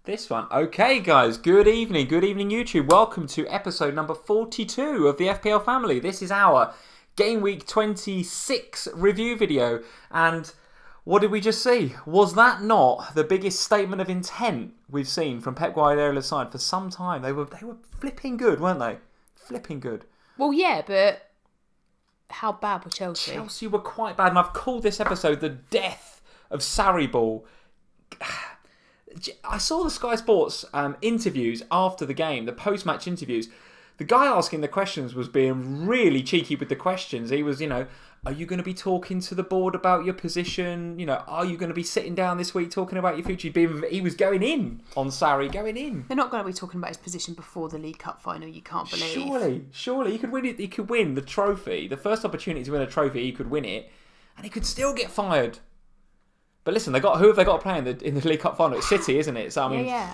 This one. Okay, guys. Good evening. Good evening, YouTube. Welcome to episode number 42 of the FPL Family. This is our Gameweek 26 review video. And what did we just see? Was that not the biggest statement of intent we've seen from Pep Guardiola's side for some time? They were flipping good, weren't they? Flipping good. Well, yeah, but how bad were Chelsea? Chelsea were quite bad, and I've called this episode the death of Sarri-Ball. I saw the Sky Sports interviews after the game, the post-match interviews. The guy asking the questions was being really cheeky with the questions. He was, are you going to be talking to the board about your position? Are you going to be sitting down this week talking about your future? He was going in on Sarri, going in. They're not going to be talking about his position before the League Cup final, you can't believe. Surely. He could win it. He could win the trophy. The first opportunity to win a trophy, he could win it. And he could still get fired. But listen, who have they got to play in the League Cup final? It's City, isn't it? So,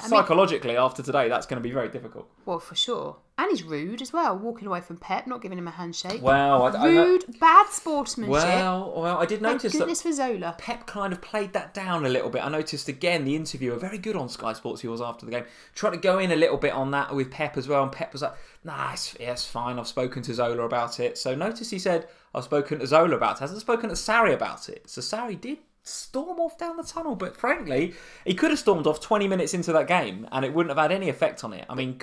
psychologically, after today, that's going to be very difficult. Well, for sure. And he's rude as well, walking away from Pep, not giving him a handshake. Well, rude, bad sportsmanship. Well, I did notice Thank goodness for Zola. Pep kind of played that down a little bit. I noticed, again, the interviewer, very good on Sky Sports, he was after the game, tried to go in a little bit on that with Pep as well, and Pep was like, nah, it's fine, I've spoken to Zola about it. So notice he said, I've spoken to Zola about it, hasn't spoken to Sarri about it. So Sarri did storm off down the tunnel, but frankly, he could have stormed off 20 minutes into that game and it wouldn't have had any effect on it. I mean,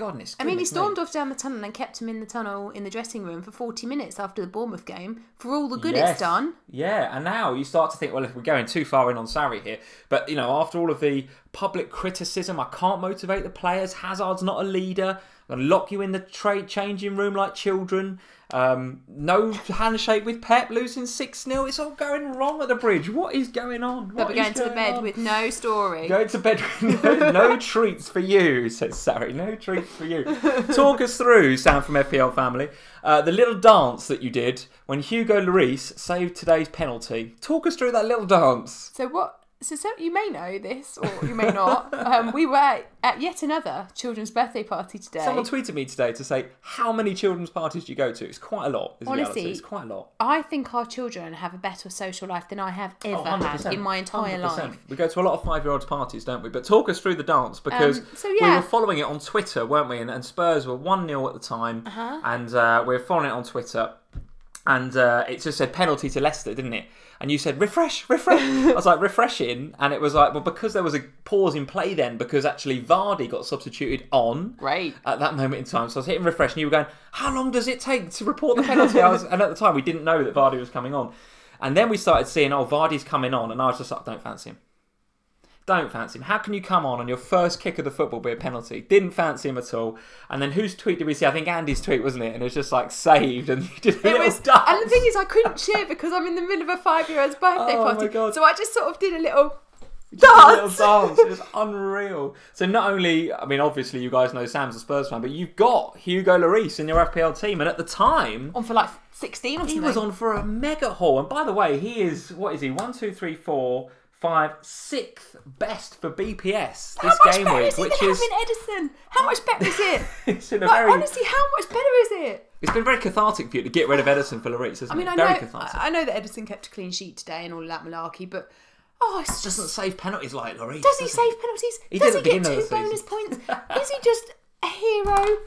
he stormed off down the tunnel and kept him in the tunnel in the dressing room for 40 minutes after the Bournemouth game for all the good it's done. Yeah, and now you start to think, well, if we're going too far in on Sarri here, but after all of the public criticism, I can't motivate the players, Hazard's not a leader, I'm going to lock you in the changing room like children. No handshake with Pep, losing 6-0. It's all going wrong at the bridge. What is going on? They'll be going to the bed with no story. Going to bed with no treats for you, says Sarri. No treats for you. Talk us through, Sam from FPL Family, the little dance that you did when Hugo Lloris saved today's penalty. Talk us through that little dance. So you may know this, or you may not. We were at yet another children's birthday party today. Someone tweeted me today to say, how many children's parties do you go to? It's quite a lot. Honestly, it's quite a lot. I think our children have a better social life than I have ever had in my entire 100%. life. We go to a lot of 5-year-olds parties, don't we? But talk us through the dance, because we were following it on Twitter, weren't we? And Spurs were 1-0 at the time, and we were following it on Twitter. And it just said penalty to Leicester, didn't it? And you said, refresh. I was like, refreshing. And it was like, well, because there was a pause in play then, because actually Vardy got substituted on at that moment in time. So I was hitting refresh and you were going, how long does it take to report the penalty? And at the time, we didn't know that Vardy was coming on. And then we started seeing, Vardy's coming on. And I was just like, don't fancy him. Don't fancy him. How can you come on your first kick of the football be a penalty? Didn't fancy him at all. And then whose tweet did we see? I think Andy's tweet, wasn't it? And it was just like saved and you did a little dance. And the thing is, I couldn't cheer because I'm in the middle of a 5-year-old's birthday party. My God. So I just sort of did a little dance. It was unreal. So not only, obviously you guys know Sam's a Spurs fan, but you've got Hugo Lloris in your FPL team. And at the time, on for like 16 or something. He was on for a mega haul. And by the way, he is, what is he? 1, 2, 3, 4... 6th best for BPS this game week, which is having Edison. How much better is it? It's in honestly, how much better is it? It's been very cathartic for you to get rid of Edison for Lloris, isn't it? I know that Edison kept a clean sheet today and all of that malarkey, but it's just doesn't save penalties like Lloris. Does he save penalties? Does he get 2 bonus points? Is he just a hero?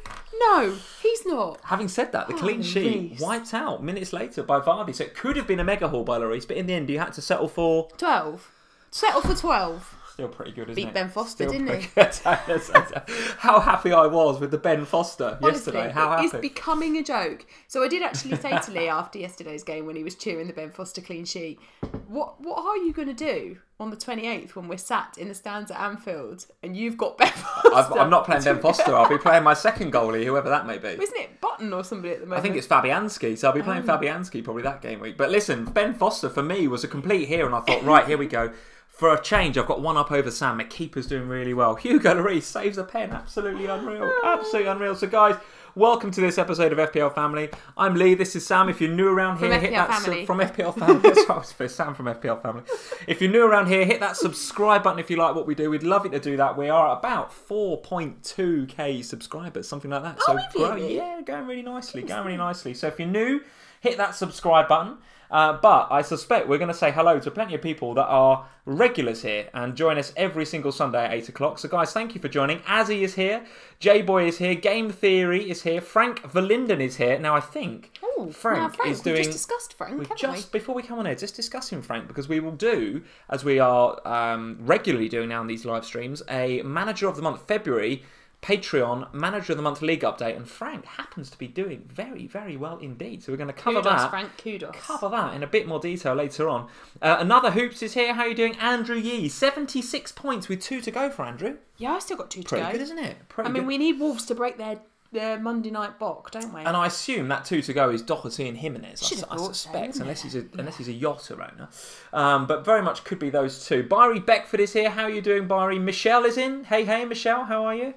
No, he's not. Having said that, the clean sheet wiped out minutes later by Vardy, so it could have been a mega haul by Lloris, but in the end, you had to settle for 12. Settle for 12. Still pretty good, isn't it? Beat Ben Foster, didn't he? How happy I was with the Ben Foster yesterday. How happy. It's becoming a joke. So I did actually say to Lee after yesterday's game when he was cheering the Ben Foster clean sheet, what are you going to do on the 28th when we're sat in the stands at Anfield and you've got Ben Foster? I'm not playing Ben Foster. I'll be playing my second goalie, whoever that may be. Isn't it Button or somebody at the moment? I think it's Fabianski, so I'll be playing Fabianski probably that game week. But listen, Ben Foster for me was a complete hero and I thought, right, here we go. For a change, I've got one up over Sam. My keeper's doing really well. Hugo Lloris saves a pen. Absolutely unreal. Absolutely unreal. So, guys, welcome to this episode of FPL Family. I'm Lee. This is Sam. If you're new around here, hit that from FPL Family. That's what I was supposed to say. Sam from FPL Family. If you're new around here, hit that subscribe button if you like what we do. We'd love you to do that. We are about 4.2k subscribers, something like that. So, growing, going really nicely. So, if you're new, hit that subscribe button. But I suspect we're going to say hello to plenty of people that are regulars here and join us every single Sunday at 8 o'clock. So guys, thank you for joining. Azzy is here. J-Boy is here. Game Theory is here. Frank Verlinden is here. Now I think Frank is doing... We've just discussed Frank, Before we come on here, just discussing Frank, because we will do, as we are regularly doing now in these live streams, a Manager of the Month February Patreon Manager of the Month League update, and Frank happens to be doing very, very well indeed. So we're going to cover that. Frank, kudos. Cover that in a bit more detail later on. Another Hoops is here. How are you doing, Andrew Yee? 76 points with 2 to go for Andrew. Yeah, I still got 2 to go. Pretty good, isn't it? We need Wolves to break their Monday night block, don't we? And I assume that 2 to go is Doherty and Jimenez. I suspect, unless he's a yacht owner. But very much could be those two. Byrie Beckford is here. How are you doing, Byrie? Michelle is in. Hey, Michelle. How are you?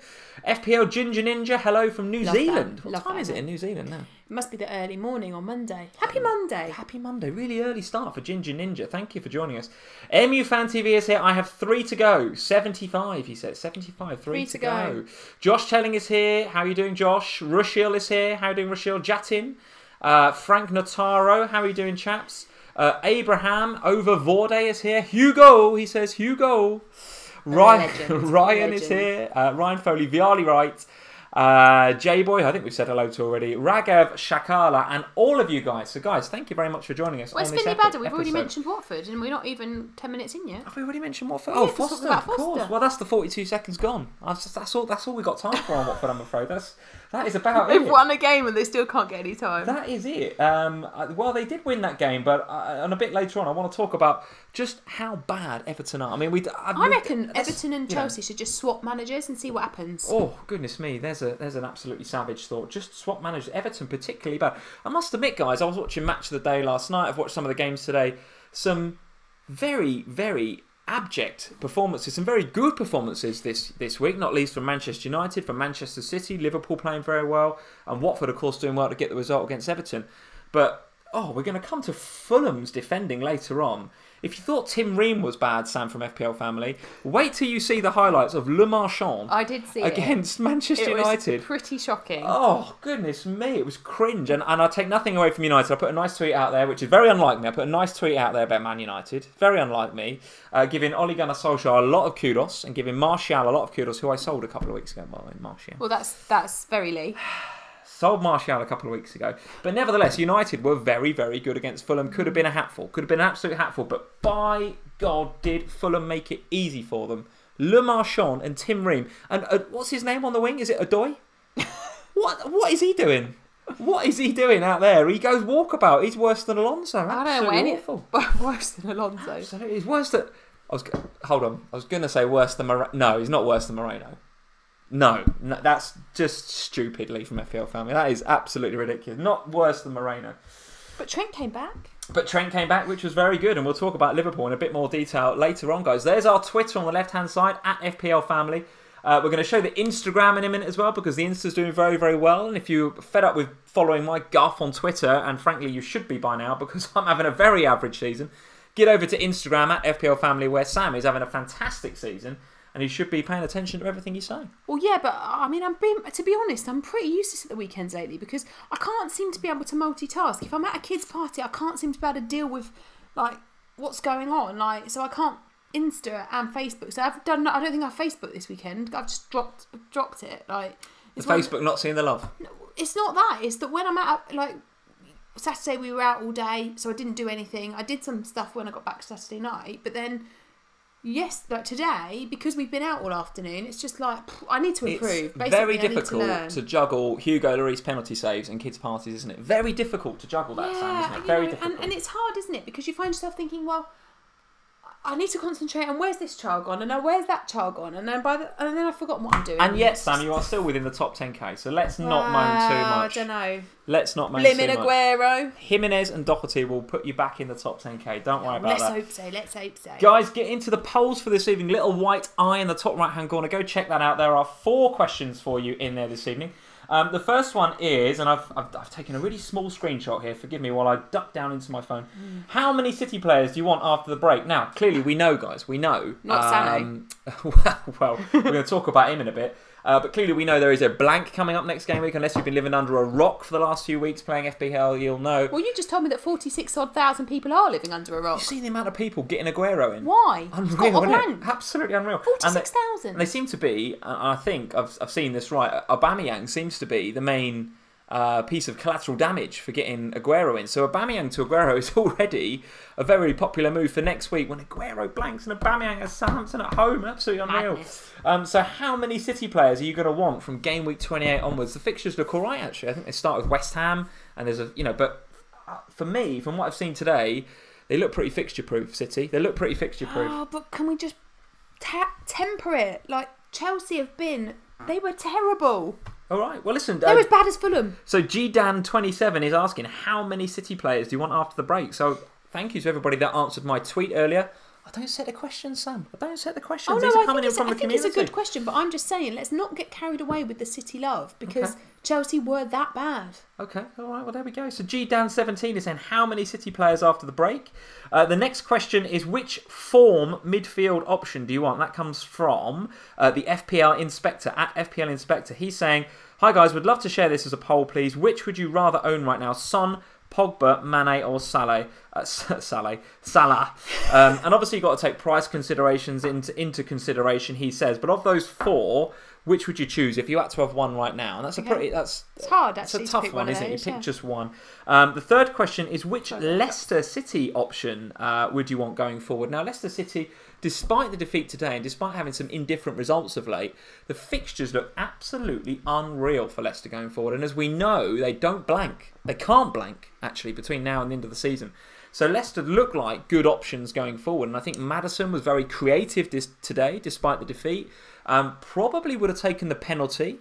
FPL Ginger Ninja. Hello from New Zealand. What time is it in New Zealand now? It must be the early morning on Monday. Happy Monday. Happy Monday. Really early start for Ginger Ninja. Thank you for joining us. MU Fan TV is here. I have 3 to go. 75, he said. 75. 3 to go. Josh Telling is here. How are you doing, Josh? Rushil is here. How are you doing, Rushil? Jatin. Frank Notaro. How are you doing, chaps? Abraham Over Vorde is here. Hugo. He says Hugo. Ryan is here. Ryan Foley. Viali Wright. J-Boy, I think we've said hello to already. Raghav Shakala, and all of you guys. So guys, thank you very much for joining us. Where's Finley Badder? We've already mentioned Watford, and we're not even 10 minutes in yet. Have we already mentioned Watford? Oh, Foster, of course. Well, that's the 42 seconds gone. That's all we got time for on Watford, I'm afraid. That is about it. They've won a game and they still can't get any time. That is it. Well, they did win that game, but and a bit later on, I want to talk about just how bad Everton are. I mean, I reckon Everton and Chelsea should just swap managers and see what happens. Oh, goodness me. There's an absolutely savage thought. Just swap managers. Everton particularly bad. I must admit, guys, I was watching Match of the Day last night. I've watched some of the games today. Some very, very abject performances, some very good performances this week, not least from Manchester United, from Manchester City, Liverpool playing very well, and Watford, of course, doing well to get the result against Everton. But, we're going to come to Fulham's defending later on. If you thought Tim Ream was bad, Sam from FPL Family, wait till you see the highlights of Le Marchand. I did see against Manchester United. It was pretty shocking. Oh, goodness me. It was cringe. And I take nothing away from United. I put a nice tweet out there, which is very unlike me. I put a nice tweet out there about Man United. Very unlike me. Giving Ole Gunnar Solskjaer a lot of kudos and giving Martial a lot of kudos, who I sold a couple of weeks ago, by the way, Martial. Well, that's very Lee. Sold Martial a couple of weeks ago. But nevertheless, United were very, very good against Fulham. Could have been a hatful. Could have been an absolute hatful. But by God, did Fulham make it easy for them. Le Marchand and Tim Ream. And what's his name on the wing? Is it Adoy? What is he doing? What is he doing out there? He goes walkabout. He's worse than Alonso. I don't know awful. Worse than Alonso. Absolutely. He's worse than... Hold on. I was going to say worse than Moreno. No, he's not worse than Moreno. No, that's just stupidly from FPL Family. That is absolutely ridiculous. Not worse than Moreno. But Trent came back. Which was very good. And we'll talk about Liverpool in a bit more detail later on, guys. There's our Twitter on the left-hand side, at FPL Family. We're going to show the Instagram in a minute as well, because the Insta's doing very, very well. And if you're fed up with following my guff on Twitter, and frankly you should be by now, because I'm having a very average season, get over to Instagram at FPL Family, where Sam is having a fantastic season. And you should be paying attention to everything you say. Well, yeah, but I mean, to be honest, I'm pretty useless at the weekends lately, because I can't seem to be able to multitask. If I'm at a kid's party, I can't seem to be able to deal with what's going on. So I can't Insta and Facebook. So I don't think I've Facebook this weekend. I've just dropped it. Facebook not seeing the love. It's not that. It's that when I'm at Saturday, we were out all day, so I didn't do anything. I did some stuff when I got back Saturday night, but then. Yes, today, because we've been out all afternoon, it's just I need to improve. It's very difficult to juggle Hugo Lloris penalty saves and kids' parties, isn't it? Very difficult to juggle that, Sam, isn't it? Very difficult. And it's hard, isn't it? Because you find yourself thinking, well, I need to concentrate on where's this child gone, and where's that child gone, and then I've forgotten what I'm doing. And yet, Sam, you are still within the top 10k, so let's not moan too much. I don't know. Let's not moan too much. Aguero. Jimenez and Doherty will put you back in the top 10k. Don't worry about that. Let's hope so. Guys, get into the polls for this evening. Little white eye in the top right-hand corner. Go check that out. There are 4 questions for you in there this evening. The first one is, and I've taken a really small screenshot here, forgive me while I duck down into my phone. How many City players do you want after the break? Now, clearly we know, guys, we know. Not Sané. Well, we're going to talk about him in a bit. But clearly we know there is a blank coming up next game week, unless you've been living under a rock for the last few weeks playing FPL, you'll know. Well, you just told me that 46,000 people are living under a rock. You see the amount of people getting Aguero in? Why? Unreal, isn't it? Absolutely unreal. 46,000. They seem to be, and I think I've seen this right, Aubameyang seems to be the main piece of collateral damage for getting Aguero in. So Aubameyang to Aguero is already a very popular move for next week when Aguero blanks and Aubameyang has Southampton at home. Absolutely unreal. So how many City players are you going to want from game week 28 onwards? The fixtures look all right, actually. I think they start with West Ham, and there's but for me, from what I've seen today, they look pretty fixture-proof, City. They look pretty fixture-proof. Oh, but can we just temper it? Like, Chelsea have been... They were terrible. All right. Well, listen. They're as bad as Fulham. So GDan27 is asking, how many City players do you want after the break? So thank you to everybody that answered my tweet earlier. I don't set the questions, Sam. I don't set the questions. These are coming in from the community. I think it's a good question, but I'm just saying, let's not get carried away with the City love, because Chelsea were that bad. Okay, all right, well, there we go. So GDan17 is saying, how many City players after the break? The next question is, which form midfield option do you want? That comes from the FPL Inspector, at FPL Inspector. He's saying, hi guys, would love to share this as a poll, please. Which would you rather own right now? Son, Pogba, Mane or Salah. And obviously you've got to take price considerations into consideration, he says. But of those four, which would you choose if you had to have one right now? And that's it's hard, actually. It's a tough one, isn't it? You pick just one. The third question is, which Leicester City option would you want going forward? Now, Leicester City, despite the defeat today and despite having some indifferent results of late, the fixtures look absolutely unreal for Leicester going forward. And as we know, they don't blank. They can't blank, actually, between now and the end of the season. So Leicester look like good options going forward. And I think Maddison was very creative today, despite the defeat. Probably would have taken the penalty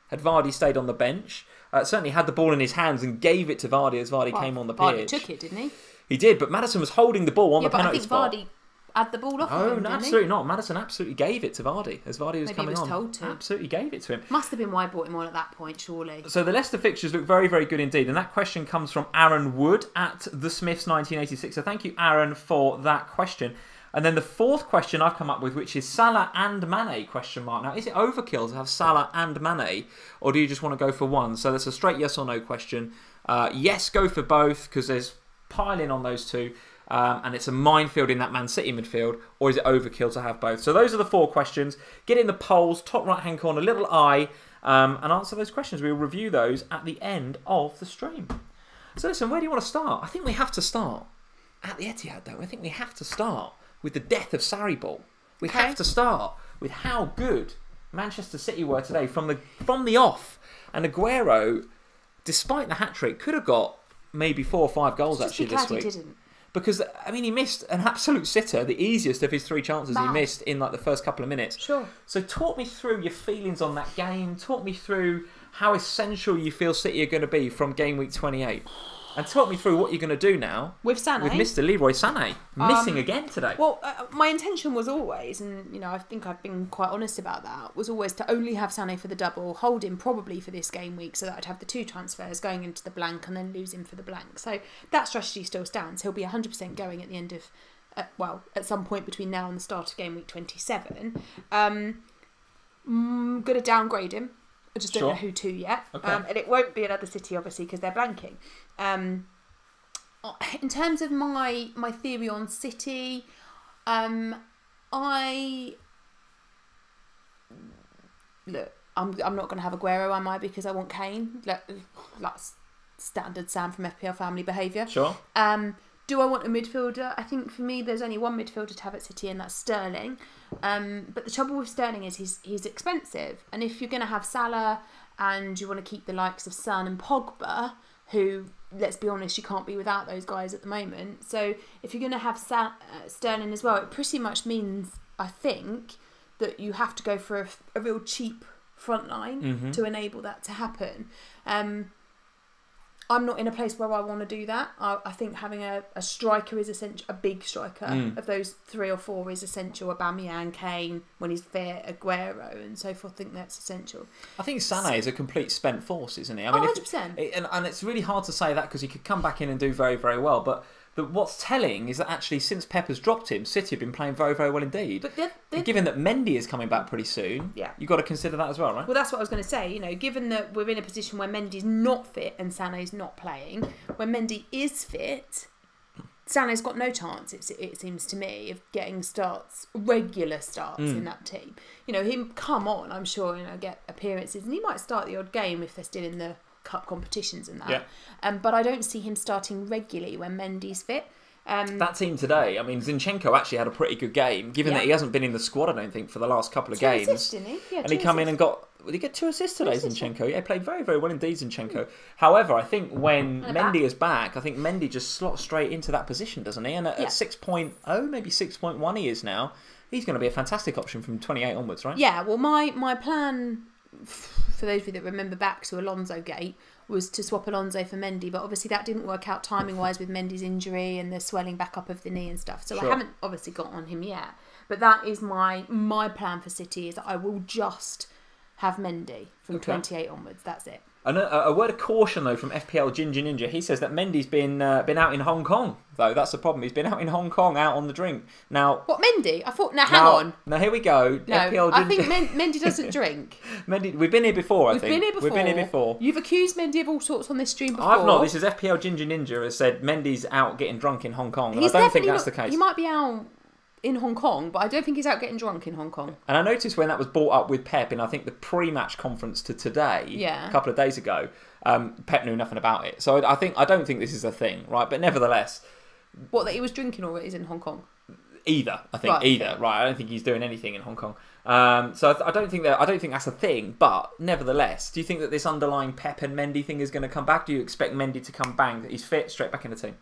had Vardy stayed on the bench. Certainly had the ball in his hands and gave it to Vardy as Vardy came on the pitch. Vardy took it, didn't he? He did, but Maddison was holding the ball on the penalty spot. I think Vardy had the ball off of him, absolutely not. Maddison absolutely gave it to Vardy as Vardy was coming on. Maybe he was told to. Absolutely gave it to him. Must have been why I brought him on at that point, surely. So the Leicester fixtures look very, very good indeed. And that question comes from Aaron Wood at the Smiths 1986. So thank you, Aaron, for that question. And then the fourth question I've come up with, which is Salah and Mane, question mark. Now, is it overkill to have Salah and Mane, or do you just want to go for one? So that's a straight yes or no question. Yes, go for both, because there's piling on those two. And it's a minefield in that Man City midfield, or is it overkill to have both? So those are the four questions. Get in the polls, top right-hand corner, little I, and answer those questions. We'll review those at the end of the stream. So listen, where do you want to start? I think we have to start at the Etihad, don't we? I think we have to start with the death of Sarri-Ball. We have to start with how good Manchester City were today from the off. And Aguero, despite the hat-trick, could have got maybe 4 or 5 goals actually this week. He didn't. Because, I mean, he missed an absolute sitter, the easiest of his 3 chances he missed in like the first couple of minutes. Sure. So talk me through your feelings on that game. Talk me through how essential you feel City are going to be from game week 28. And talk me through what you're going to do now with Sané, with Mr. Leroy Sané missing again today. Well, my intention was always, and I think I've been quite honest about that, was always to only have Sané for the double, hold him probably for this game week, so that I'd have the 2 transfers going into the blank and then lose him for the blank. So that strategy still stands. He'll be 100% going at the end of, at some point between now and the start of game week 27. I'm going to downgrade him. I just don't know who to yet. Okay. And it won't be another City, obviously, because they're blanking. In terms of my theory on City, I'm not going to have Aguero, am I? Because I want Kane. That's standard Sam from FPL Family behaviour. Sure. Do I want a midfielder? I think for me, there's only one midfielder to have at City, and that's Sterling. But the trouble with Sterling is he's expensive. And if you're going to have Salah and you want to keep the likes of Son and Pogba, who, let's be honest, you can't be without those guys at the moment. So if you're going to have Sterling as well, it pretty much means, I think, that you have to go for a real cheap front line to enable that to happen. I'm not in a place where I want to do that. I think having a striker is essential, a big striker of those 3 or 4 is essential. Aubameyang, Kane, when he's fit, Aguero and so forth, I think that's essential. I think Sané is a complete spent force, isn't he? I mean, 100%. And it's really hard to say that because he could come back in and do very, very well. But what's telling is that actually since Pep has dropped him, City have been playing very, very well indeed. But given that Mendy is coming back pretty soon, you've got to consider that as well, right? Well, that's what I was going to say. Given that we're in a position where Mendy's not fit and Sané's not playing, when Mendy is fit, Sané's got no chance, it seems to me, of getting regular starts in that team. Him come on, I'm sure, get appearances, and he might start the odd game if they're still in the cup competitions and that. Yeah. But I don't see him starting regularly when Mendy's fit. That team today, Zinchenko actually had a pretty good game, given that he hasn't been in the squad, I don't think, for the last couple of games. Assists, didn't he? Yeah, and he come in and did he get 2 assists today, Zinchenko? Yeah, he played very, very well indeed, Zinchenko. However, I think when Mendy is back, I think Mendy just slots straight into that position, doesn't he? And at 6.0, maybe 6.1 he is now, he's going to be a fantastic option from 28 onwards, right? Yeah, well, my plan, for those of you that remember back to Alonso Gate, was to swap Alonso for Mendy, but obviously that didn't work out timing-wise with Mendy's injury and the swelling back up of the knee and stuff. So I haven't obviously got on him yet. But that is my plan for City, is that I will just have Mendy from 28 onwards. That's it. And a word of caution, though, from FPL Ginger Ninja. He says that Mendy's been out in Hong Kong, though. That's the problem. He's been out in Hong Kong, out on the drink. Now, what, Mendy? I thought... Now, hang on. Now, here we go. No, FPL I think Mendy doesn't drink. Mendy, we've been here before, I think. We've been here before. You've accused Mendy of all sorts on this stream before. I've not. This is FPL Ginger Ninja has said Mendy's out getting drunk in Hong Kong. And I don't think that's the case. He might be out in Hong Kong, but I don't think he's out getting drunk in Hong Kong. And I noticed when that was brought up with Pep in, I think, the pre-match conference to today, a couple of days ago, Pep knew nothing about it. So I don't think this is a thing, right? But nevertheless... What, that he was drinking or is in Hong Kong? Either, I think. Right, either, right. I don't think he's doing anything in Hong Kong. So I don't think that's a thing, but nevertheless, do you think that this underlying Pep and Mendy thing is going to come back? Do you expect Mendy to come bang, that he's fit, straight back in the team?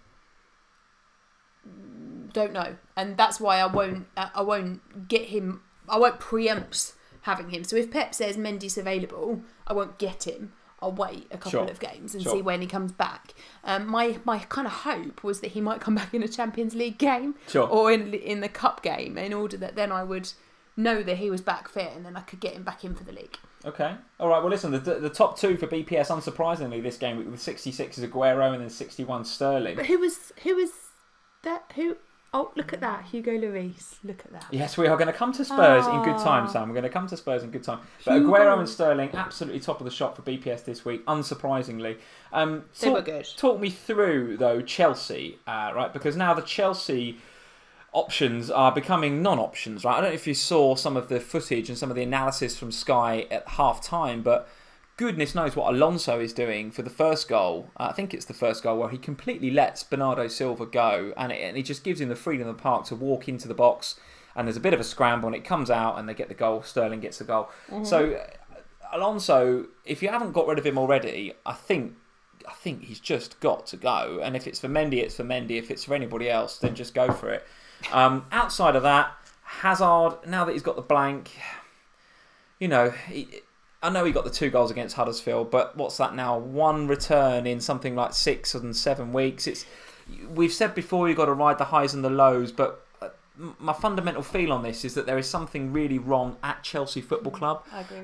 Don't know, and that's why I won't get him. I won't preempt having him. So if Pep says Mendy's available, I won't get him. I'll wait a couple of games and see when he comes back. My kind of hope was that he might come back in a Champions League game or in the cup game, in order that then I would know that he was back fit and then I could get him back in for the league. Okay. All right. Well, listen, the top two for BPS, unsurprisingly, this game with 66 is Aguero and then 61 Sterling. But who was that? Who? Oh, look at that. Hugo Lloris. Look at that. Yes, we are going to come to Spurs in good time, Sam. We're going to come to Spurs in good time. But Aguero and Sterling, absolutely top of the shop for BPS this week, unsurprisingly. They were good. Talk me through, though, Chelsea, right? Because now the Chelsea options are becoming non-options, right? I don't know if you saw some of the footage and some of the analysis from Sky at half-time, but... goodness knows what Alonso is doing for the first goal. I think it's the first goal where he completely lets Bernardo Silva go and he just gives him the freedom of the park to walk into the box, and there's a bit of a scramble and it comes out and they get the goal. Sterling gets the goal. Mm-hmm. So Alonso, if you haven't got rid of him already, I think he's just got to go. And if it's for Mendy, it's for Mendy. If it's for anybody else, then just go for it. Outside of that, Hazard, now that he's got the blank, I know he got the 2 goals against Huddersfield, but what's that now? 1 return in something like 6 and 7 weeks. We've said before you've got to ride the highs and the lows, but my fundamental feel on this is that there is something really wrong at Chelsea Football Club. I agree.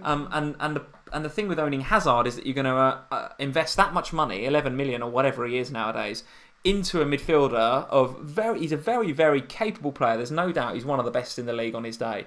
And the thing with owning Hazard is that you're going to invest that much money, 11 million or whatever he is nowadays, into a midfielder he's a very, very capable player. There's no doubt he's one of the best in the league on his day.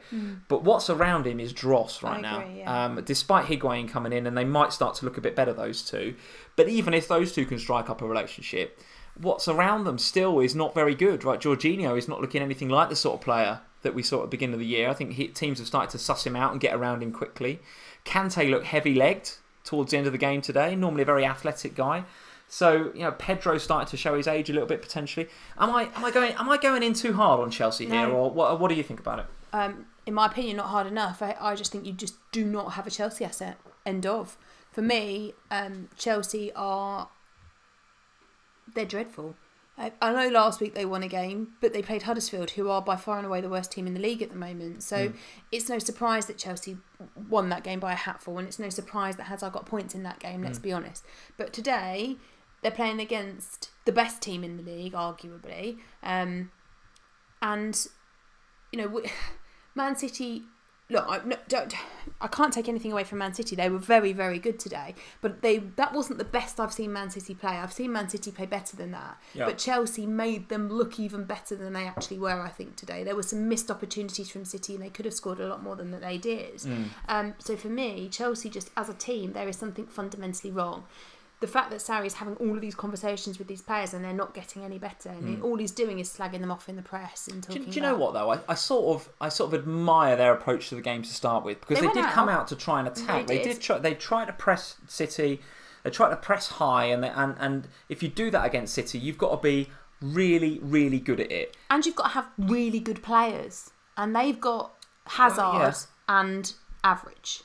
But what's around him is dross right now. Yeah. Despite Higuain coming in, and they might start to look a bit better, those two. But even if those two can strike up a relationship, what's around them still is not very good, right? Jorginho is not looking anything like the sort of player that we saw at the beginning of the year. I think teams have started to suss him out and get around him quickly. Kante looked heavy-legged towards the end of the game today. Normally a very athletic guy. So, Pedro started to show his age a little bit potentially. Am I going in too hard on Chelsea here, or what do you think about it? In my opinion, not hard enough. I just think you just do not have a Chelsea asset. End of. For me, Chelsea they're dreadful. I know last week they won a game, but they played Huddersfield, who are by far and away the worst team in the league at the moment. So it's no surprise that Chelsea won that game by a hatful, and it's no surprise that Hazard got points in that game, let's be honest. But today, they're playing against the best team in the league, arguably. And, Man City look, I can't take anything away from Man City. They were very, very good today. But that wasn't the best I've seen Man City play. I've seen Man City play better than that. Yeah. But Chelsea made them look even better than they actually were, I think, today. There were some missed opportunities from City and they could have scored a lot more than they did. So for me, Chelsea, just as a team, there is something fundamentally wrong. The fact that Sarri's having all of these conversations with these players and they're not getting any better, and all he's doing is slagging them off in the press and talking. Do you know what though? I sort of admire their approach to the game to start with, because they did come out to try and attack. They tried to press City. They tried to press high, and if you do that against City, you've got to be really, really good at it. And you've got to have really good players, and they've got Hazard and average.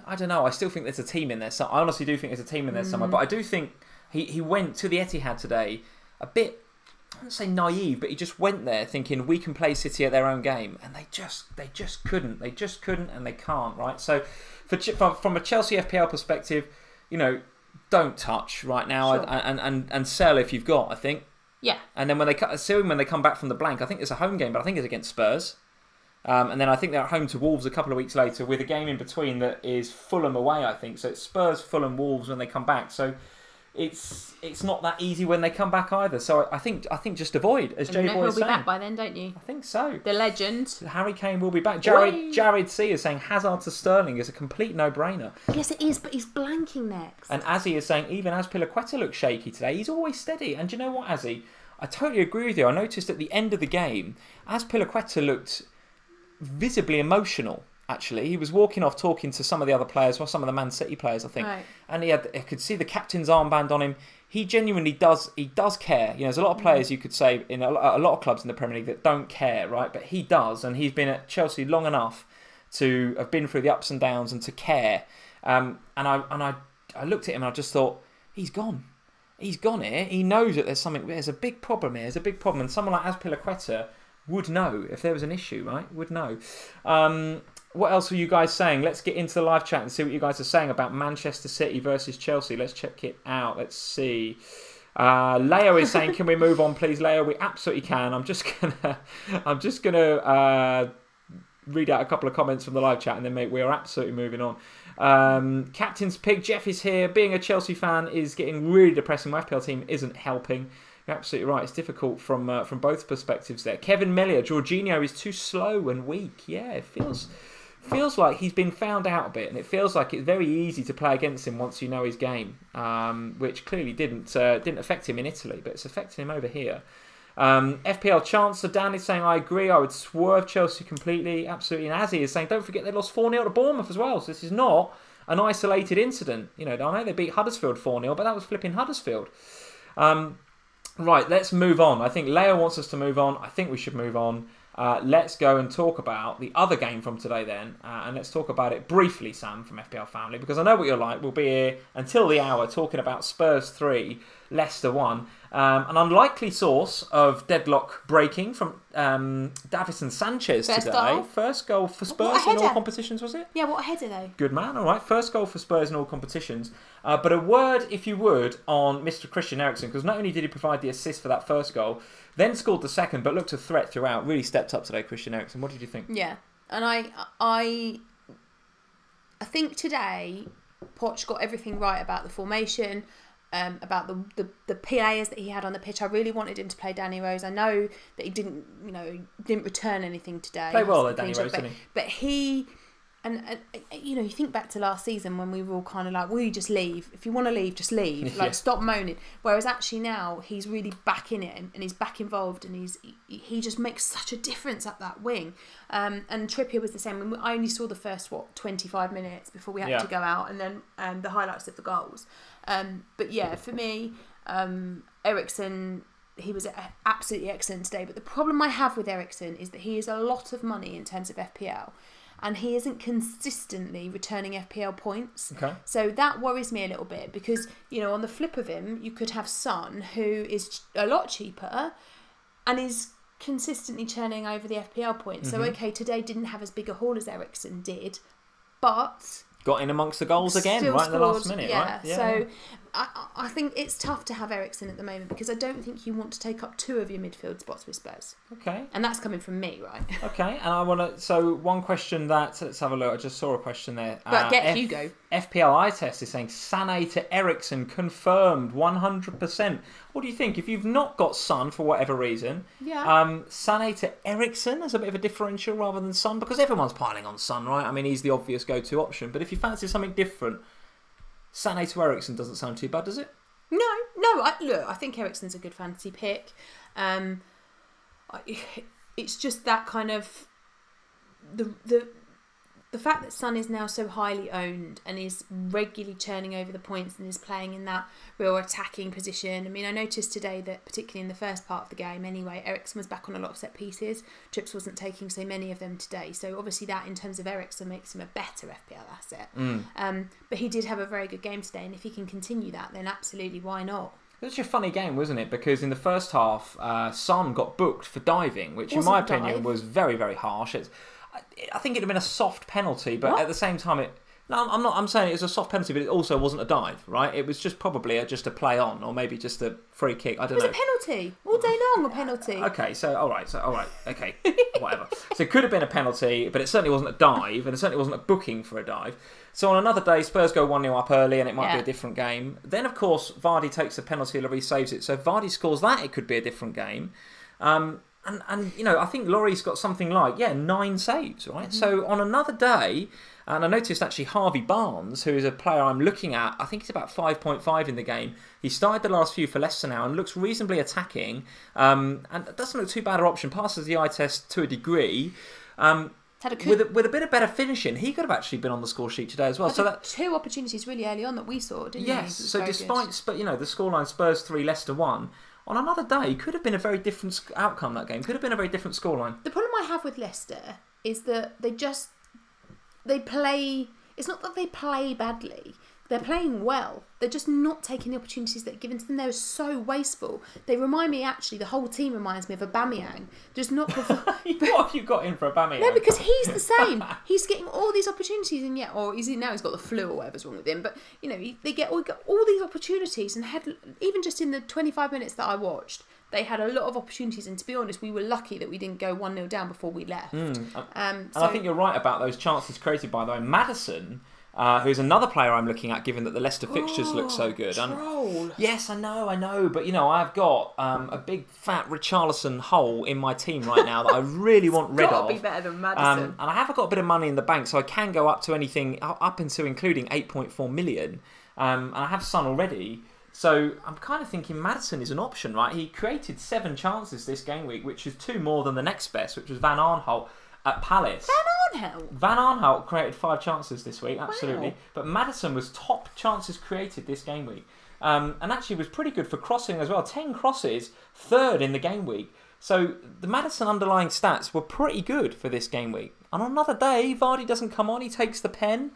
I don't know. I still think there's a team in there. So I honestly do think there's a team in there somewhere. But I do think he went to the Etihad today a bit, I wouldn't say naive, but he just went there thinking we can play City at their own game, and they just couldn't. They just couldn't, and they can't. Right. So from a Chelsea FPL perspective, don't touch right now, sure. and sell if you've got. I think. Yeah. And then when they come back from the blank, I think it's a home game, but I think it's against Spurs. And then I think they're at home to Wolves a couple of weeks later with a game in between that is Fulham away, I think. So it's Spurs, Fulham, Wolves when they come back. So it's not that easy when they come back either. So I think just avoid, as Jay Boy is saying. He'll be back by then, don't you? I think so. The legend. Harry Kane will be back. Jared C is saying Hazard to Sterling is a complete no-brainer. Yes, it is, but he's blanking next. And Azzy is saying even Azpilicueta looks shaky today. He's always steady. And do you know what, Azzy? I totally agree with you. I noticed at the end of the game, Azpilicueta looked visibly emotional. Actually, he was walking off talking to some of the other players, or some of the Man City players, I think. Right. And I could see the captain's armband on him. He genuinely does. He does care. There's a lot of players you could say in a lot of clubs in the Premier League that don't care, right? But he does, and he's been at Chelsea long enough to have been through the ups and downs and to care. And I looked at him and I just thought, he's gone. He's gone here. He knows that there's a big problem here. There's a big problem, and someone like Azpilicueta would know if there was an issue, right? Would know. What else are you guys saying? Let's get into the live chat and see what you guys are saying about Manchester City versus Chelsea. Let's check it out. Let's see. Leo is saying, "Can we move on, please, Leo?" We absolutely can. I'm just gonna read out a couple of comments from the live chat, and then we are absolutely moving on. Captain's Pig Jeff is here. Being a Chelsea fan is getting really depressing. My FPL team isn't helping. You're absolutely right. It's difficult from both perspectives there. Kevin Mellier, Jorginho is too slow and weak. Yeah, it feels like he's been found out a bit, and it feels like it's very easy to play against him once you know his game, which clearly didn't affect him in Italy, but it's affecting him over here. FPL Chancellor Dan is saying, I agree, I would swerve Chelsea completely, absolutely. And Azzy is saying, don't forget they lost 4-0 to Bournemouth as well, so this is not an isolated incident. I know they beat Huddersfield 4-0, but that was flipping Huddersfield. Right, let's move on. I think Leo wants us to move on. I think we should move on. Let's go and talk about the other game from today then. And let's talk about it briefly, Sam, from FPL Family, because I know what you're like. We'll be here until the hour talking about Spurs 3, Leicester 1. An unlikely source of deadlock breaking from Davinson Sanchez today. First goal for Spurs in all competitions, was it? Yeah, what a header though. Good man, all right. First goal for Spurs in all competitions. But a word, if you would, on Mr. Christian Eriksen, because not only did he provide the assist for that first goal, then scored the second, but looked a threat throughout. Really stepped up today, Christian Eriksen. What did you think? Yeah, and I think today Poch got everything right about the formation. About the players that he had on the pitch. I really wanted him to play Danny Rose. I know that he didn't return anything today. Play well, Danny Rose, didn't he? But he, and you think back to last season when we were all kind of like, will you just leave? If you want to leave, just leave. Like, stop moaning. Whereas actually now he's really back in it and he's back involved and he just makes such a difference at that wing. And Trippier was the same. I only saw the first 25 minutes before we had to go out, and then the highlights of the goals. But yeah, for me, Eriksen, he was absolutely excellent today. But the problem I have with Eriksen is that he is a lot of money in terms of FPL, and he isn't consistently returning FPL points. Okay. So that worries me a little bit because, on the flip of him, you could have Son, who is a lot cheaper and is consistently churning over the FPL points. Mm-hmm. So, okay, today didn't have as big a haul as Eriksen did, but got in amongst the goals again, right, in the last minute, right? Yeah. So I think it's tough to have Eriksen at the moment because I don't think you want to take up 2 of your midfield spots with Spurs. Okay. And that's coming from me, right? Okay, and I want to... So, one question let's have a look. I just saw a question there. But Hugo. FPL eye test is saying Sané to Eriksen confirmed 100%. What do you think? If you've not got Son for whatever reason, Sané to Eriksen as a bit of a differential rather than Son, because everyone's piling on Son, right? I mean, he's the obvious go-to option. But if you fancy something different, Sané to Eriksen doesn't sound too bad, does it? No. I think Eriksen's a good fantasy pick. It's just that kind of the fact that Son is now so highly owned and is regularly churning over the points and is playing in that real attacking position. I mean, I noticed today that particularly in the first part of the game anyway, Eriksen was back on a lot of set pieces. Trips wasn't taking so many of them today. So obviously that in terms of Eriksen makes him a better FPL asset. But he did have a very good game today, and if he can continue that, then absolutely, why not? It was a funny game, wasn't it? Because in the first half, Son got booked for diving, which in my opinion was very, very harsh. I think it'd have been a soft penalty, but at the same time, I'm saying it was a soft penalty, but it also wasn't a dive, right? It was just probably just a play on, or maybe just a free kick. I don't know. It was a penalty all day long. A penalty. Okay, all right, okay, whatever. So it could have been a penalty, but it certainly wasn't a dive, and it certainly wasn't a booking for a dive. So on another day, Spurs go 1-0 up early, and it might be a different game. Then, of course, Vardy takes the penalty, Lloris saves it. So if Vardy scores that, it could be a different game. And you know, I think Lloris got something like 9 saves, right? So on another day, and I noticed actually Harvey Barnes, who is a player I'm looking at, I think he's about 5.5 in the game. He started the last few for Leicester now and looks reasonably attacking, and doesn't look too bad an option. Passes the eye test to a degree. With a bit of better finishing, he could have actually been on the score sheet today as well. So that 2 opportunities really early on that we saw, didn't we? Yes. So despite the scoreline, Spurs 3, Leicester 1. On another day, could have been a very different outcome, that game. Could have been a very different scoreline. The problem I have with Leicester is that they play... It's not that they play badly. They're playing well. They're just not taking the opportunities that are given to them. They're so wasteful. They remind me, actually, the whole team reminds me of Aubameyang. Just not... What have you got in for Aubameyang? No, because he's the same. He's getting all these opportunities, and yet... Or he's got the flu or whatever's wrong with him. But, you know, they get all these opportunities, and even just in the 25 minutes that I watched, they had a lot of opportunities, and to be honest, we were lucky that we didn't go 1-0 down before we left. And I think you're right about those chances created, by the way. Maddison... who's another player I'm looking at, given that the Leicester fixtures look so good. Troll. Yes, I know, but you know, I've got a big fat Richarlison hole in my team right now that I really want rid of. Got to be better than Maddison. And I have got a bit of money in the bank, so I can go up to anything up into including 8.4 million. And I have Son already. So I'm kind of thinking Maddison is an option, right? He created 7 chances this game week, which is 2 more than the next best, which was Van Aanholt at Palace. Van Aanholt created 5 chances this week, absolutely. Wow. But Maddison was top chances created this game week. And actually was pretty good for crossing as well. 10 crosses, 3rd in the game week. So the Maddison underlying stats were pretty good for this game week. And on another day, Vardy doesn't come on, he takes the pen.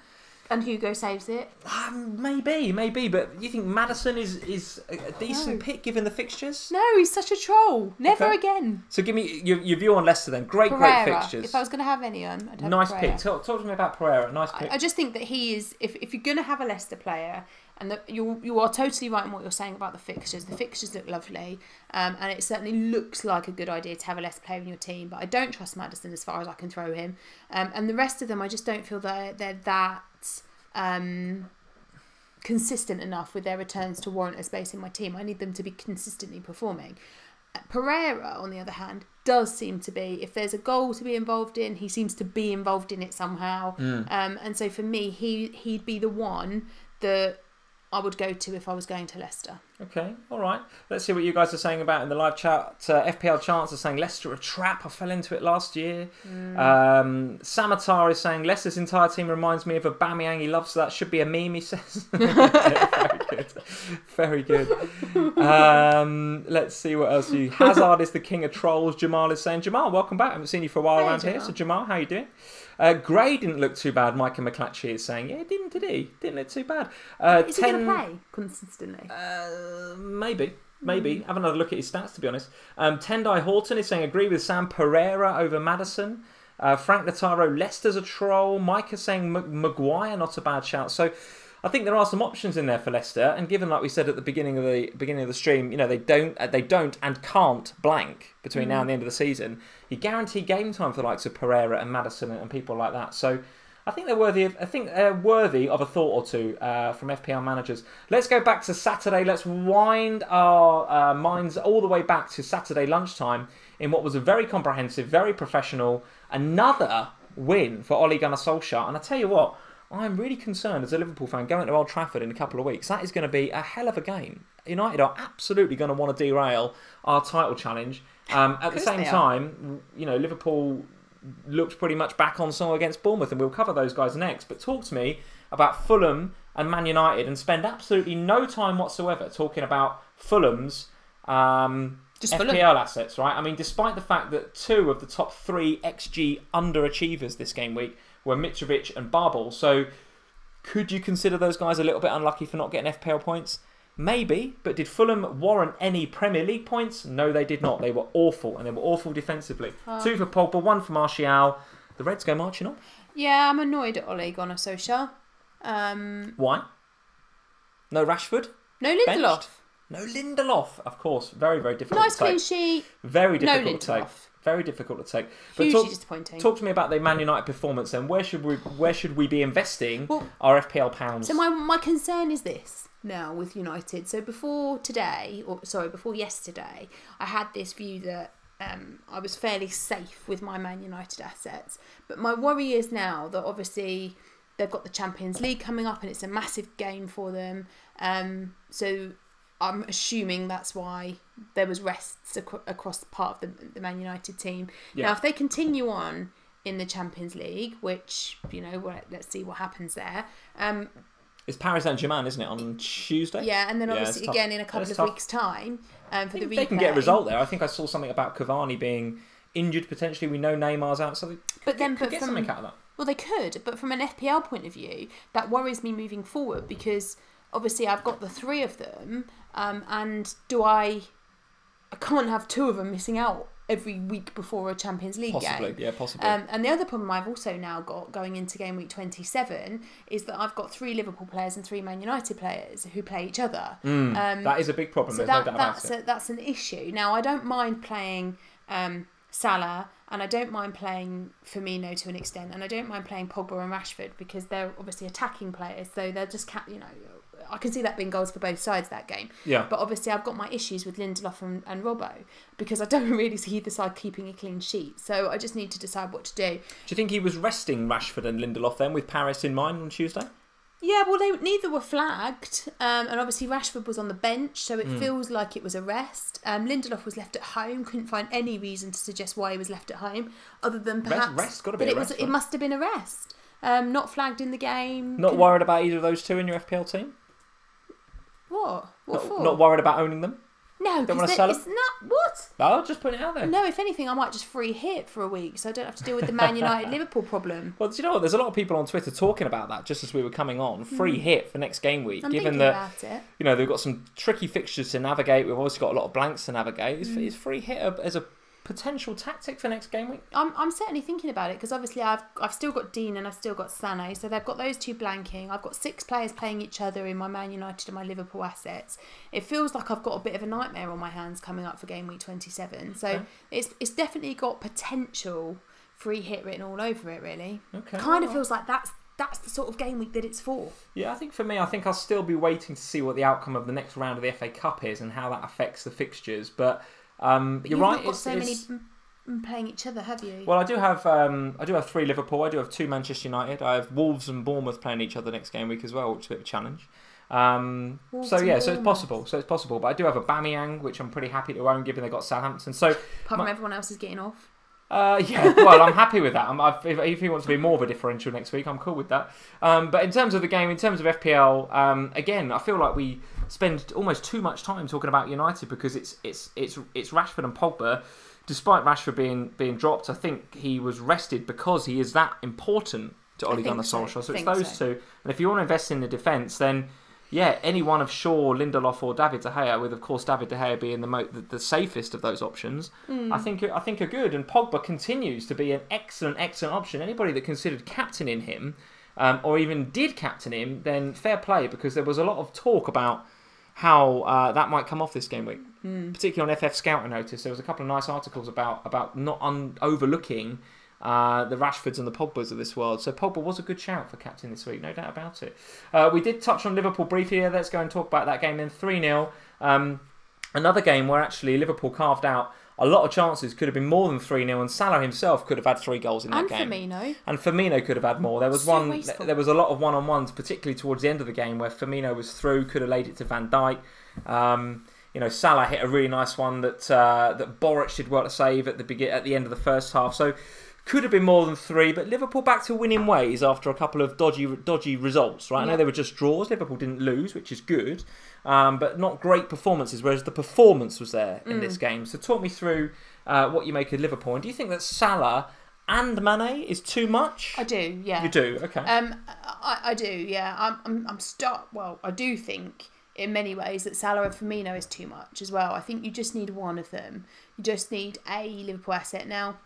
And Hugo saves it? Maybe. But you think Maddison is a decent pick given the fixtures? No, he's such a troll. Never again. So give me your view on Leicester then. Great fixtures. If I was going to have any on, I'd have nice Pereira. pick. Talk to me about Pereira. Nice pick. I just think that he is, if you're going to have a Leicester player, and you are totally right in what you're saying about the fixtures. The fixtures look lovely, and it certainly looks like a good idea to have a Leicester player in your team. But I don't trust Maddison as far as I can throw him. And the rest of them, I just don't feel that they're that... consistent enough with their returns to warrant a space in my team. I need them to be consistently performing. Pereira, on the other hand, does seem to be, if there's a goal to be involved in, he seems to be involved in it somehow. And so for me, he'd be the one that I would go to if I was going to Leicester. Okay, all right. Let's see what you guys are saying about in the live chat. FPL Chance are saying Leicester a trap. I fell into it last year. Samatar is saying Leicester's entire team reminds me of Aubameyang. He loves that. Should be a meme, he says. Very good. Let's see what else Hazard is the king of trolls. Jamal is saying, Jamal, welcome back. I haven't seen you for a while around here. So Jamal, how you doing? Gray didn't look too bad. Micah McClatchy is saying, yeah, did he? Didn't look too bad. Is he going to play consistently? Maybe. Have another look at his stats, to be honest. Tendai Horton is saying, agree with Sam. Pereira over Maddison. Frank Nataro, Leicester's a troll. Micah saying Maguire, not a bad shout. So I think there are some options in there for Leicester, and given, like we said at the beginning of the stream, they don't and can't blank between now and the end of the season. You guarantee game time for the likes of Pereira and Maddison and people like that. So I think they're worthy of a thought or two from FPL managers. Let's go back to Saturday. Let's wind our minds all the way back to Saturday lunchtime in what was a very comprehensive, very professional, another win for Ole Gunnar Solskjaer. And I tell you what, I'm really concerned as a Liverpool fan going to Old Trafford in a couple of weeks. That is going to be a hell of a game. United are absolutely going to want to derail our title challenge. At the same time, Liverpool looked pretty much back on song against Bournemouth, and we'll cover those guys next. But talk to me about Fulham and Man United, and spend absolutely no time whatsoever talking about Fulham's FPL assets, right? I mean, despite the fact that 2 of the top 3 XG underachievers this game week were Mitrovic and Barbel. So could you consider those guys a little bit unlucky for not getting FPL points? Maybe, but did Fulham warrant any Premier League points? No, they did not. They were awful, and they were awful defensively. 2 for Pogba, 1 for Martial. The Reds go marching on. Yeah, I'm annoyed at Ole Gunnar Solskjaer. Why? No Rashford? No Lindelof. Benched? No Lindelof, of course. Very, very difficult to take. Nice clean sheet. Very difficult to take. Very difficult to take. But hugely disappointing. Talk to me about the Man United performance then. Where should we be investing our FPL pounds? So my concern is this now with United. So before yesterday, I had this view that I was fairly safe with my Man United assets. But my worry is now that obviously they've got the Champions League coming up and it's a massive game for them. So I'm assuming that's why there was rests across part of the Man United team. Yeah. Now, if they continue on in the Champions League, which, let's see what happens there. It's Paris Saint-Germain, isn't it, on Tuesday? Yeah, and then obviously again in a couple of weeks' time for the replay. They can get a result there. I think I saw something about Cavani being injured potentially. We know Neymar's out, so they could get something out of that. Well, they could, but from an FPL point of view, that worries me moving forward because obviously I've got the 3 of them, and I can't have 2 of them missing out every week before a Champions League game. Yeah, possibly. And the other problem I've also now got going into game week 27 is that I've got 3 Liverpool players and 3 Man United players who play each other. That is a big problem. So that's an issue. Now, I don't mind playing Salah, and I don't mind playing Firmino to an extent, and I don't mind playing Pogba and Rashford because they're obviously attacking players, so they're just I can see that being goals for both sides that game. Yeah. But obviously I've got my issues with Lindelof and Robbo because I don't really see either side keeping a clean sheet. So I just need to decide what to do. Do you think he was resting Rashford and Lindelof then with Paris in mind on Tuesday? Yeah, well, neither were flagged. And obviously Rashford was on the bench, so it feels like it was a rest. Lindelof was left at home. Couldn't find any reason to suggest why he was left at home other than perhaps it must have been a rest. Not flagged in the game. Not worried about either of those 2 in your FPL team? What for? Not worried about owning them? No, don't want to sell them? It's not. What? No, just put it out there. No, if anything, I might just free hit for a week, so I don't have to deal with the Man United Liverpool problem. Well, do you know what? There's a lot of people on Twitter talking about that just as we were coming on. Free hit for next game week, given that they've got some tricky fixtures to navigate. We've obviously got a lot of blanks to navigate. Is free hit as a potential tactic for next game week? I'm certainly thinking about it because obviously I've still got Dean and I've still got Sané, so they've got those 2 blanking. I've got 6 players playing each other in my Man United and my Liverpool assets. It feels like I've got a bit of a nightmare on my hands coming up for game week 27. So it's definitely got potential free hit written all over it. Really, kind of feels like that's the sort of game week that it's for. Yeah, I think for me, I'll still be waiting to see what the outcome of the next round of the FA Cup is and how that affects the fixtures, but. You're right. You've not got so many playing each other, have you? Well, I do have 3 Liverpool. I do have 2 Manchester United. I have Wolves and Bournemouth playing each other next game week as well, which is a bit of a challenge. So it's possible. But I do have a Aubameyang, which I'm pretty happy to own, given they got Southampton. So apart from everyone else is getting off. Well, I'm happy with that. If he wants to be more of a differential next week, I'm cool with that. But in terms of the game, in terms of FPL, again, I feel like we spend almost too much time talking about United because it's Rashford and Pogba. Despite Rashford being dropped, I think he was rested because he is that important to Ole Gunnar Solskjaer. So it's those 2. And if you want to invest in the defence, then any one of Shaw, Lindelof, or David De Gea, with of course David De Gea being the safest of those options, I think are good. And Pogba continues to be an excellent option. Anybody that considered captaining him or even did captain him, then fair play, because there was a lot of talk about how that might come off this game week, particularly on FF Scout. I noticed there was a couple of nice articles about not overlooking the Rashfords and the Pogbas of this world. So Pogba was a good shout for captain this week, no doubt about it. We did touch on Liverpool briefly. Let's go and talk about that game then. 3-0. Another game where actually Liverpool carved out a lot of chances, could have been more than 3-0, and Salah himself could have had 3 goals in that game. And Firmino could have had more. There was there was a lot of one-on-ones, particularly towards the end of the game, where Firmino was through, could have laid it to Van Dijk. Salah hit a really nice one that Boric did well to save at the end of the first half. So could have been more than 3, but Liverpool back to winning ways after a couple of dodgy results, right? I know they were just draws. Liverpool didn't lose, which is good, but not great performances, whereas the performance was there in this game. So talk me through what you make of Liverpool. And do you think that Salah and Mane is too much? I do, yeah. You do? Okay. I do, yeah. I do think in many ways that Salah and Firmino is too much as well. I think you just need one of them. You just need a Liverpool asset. Now,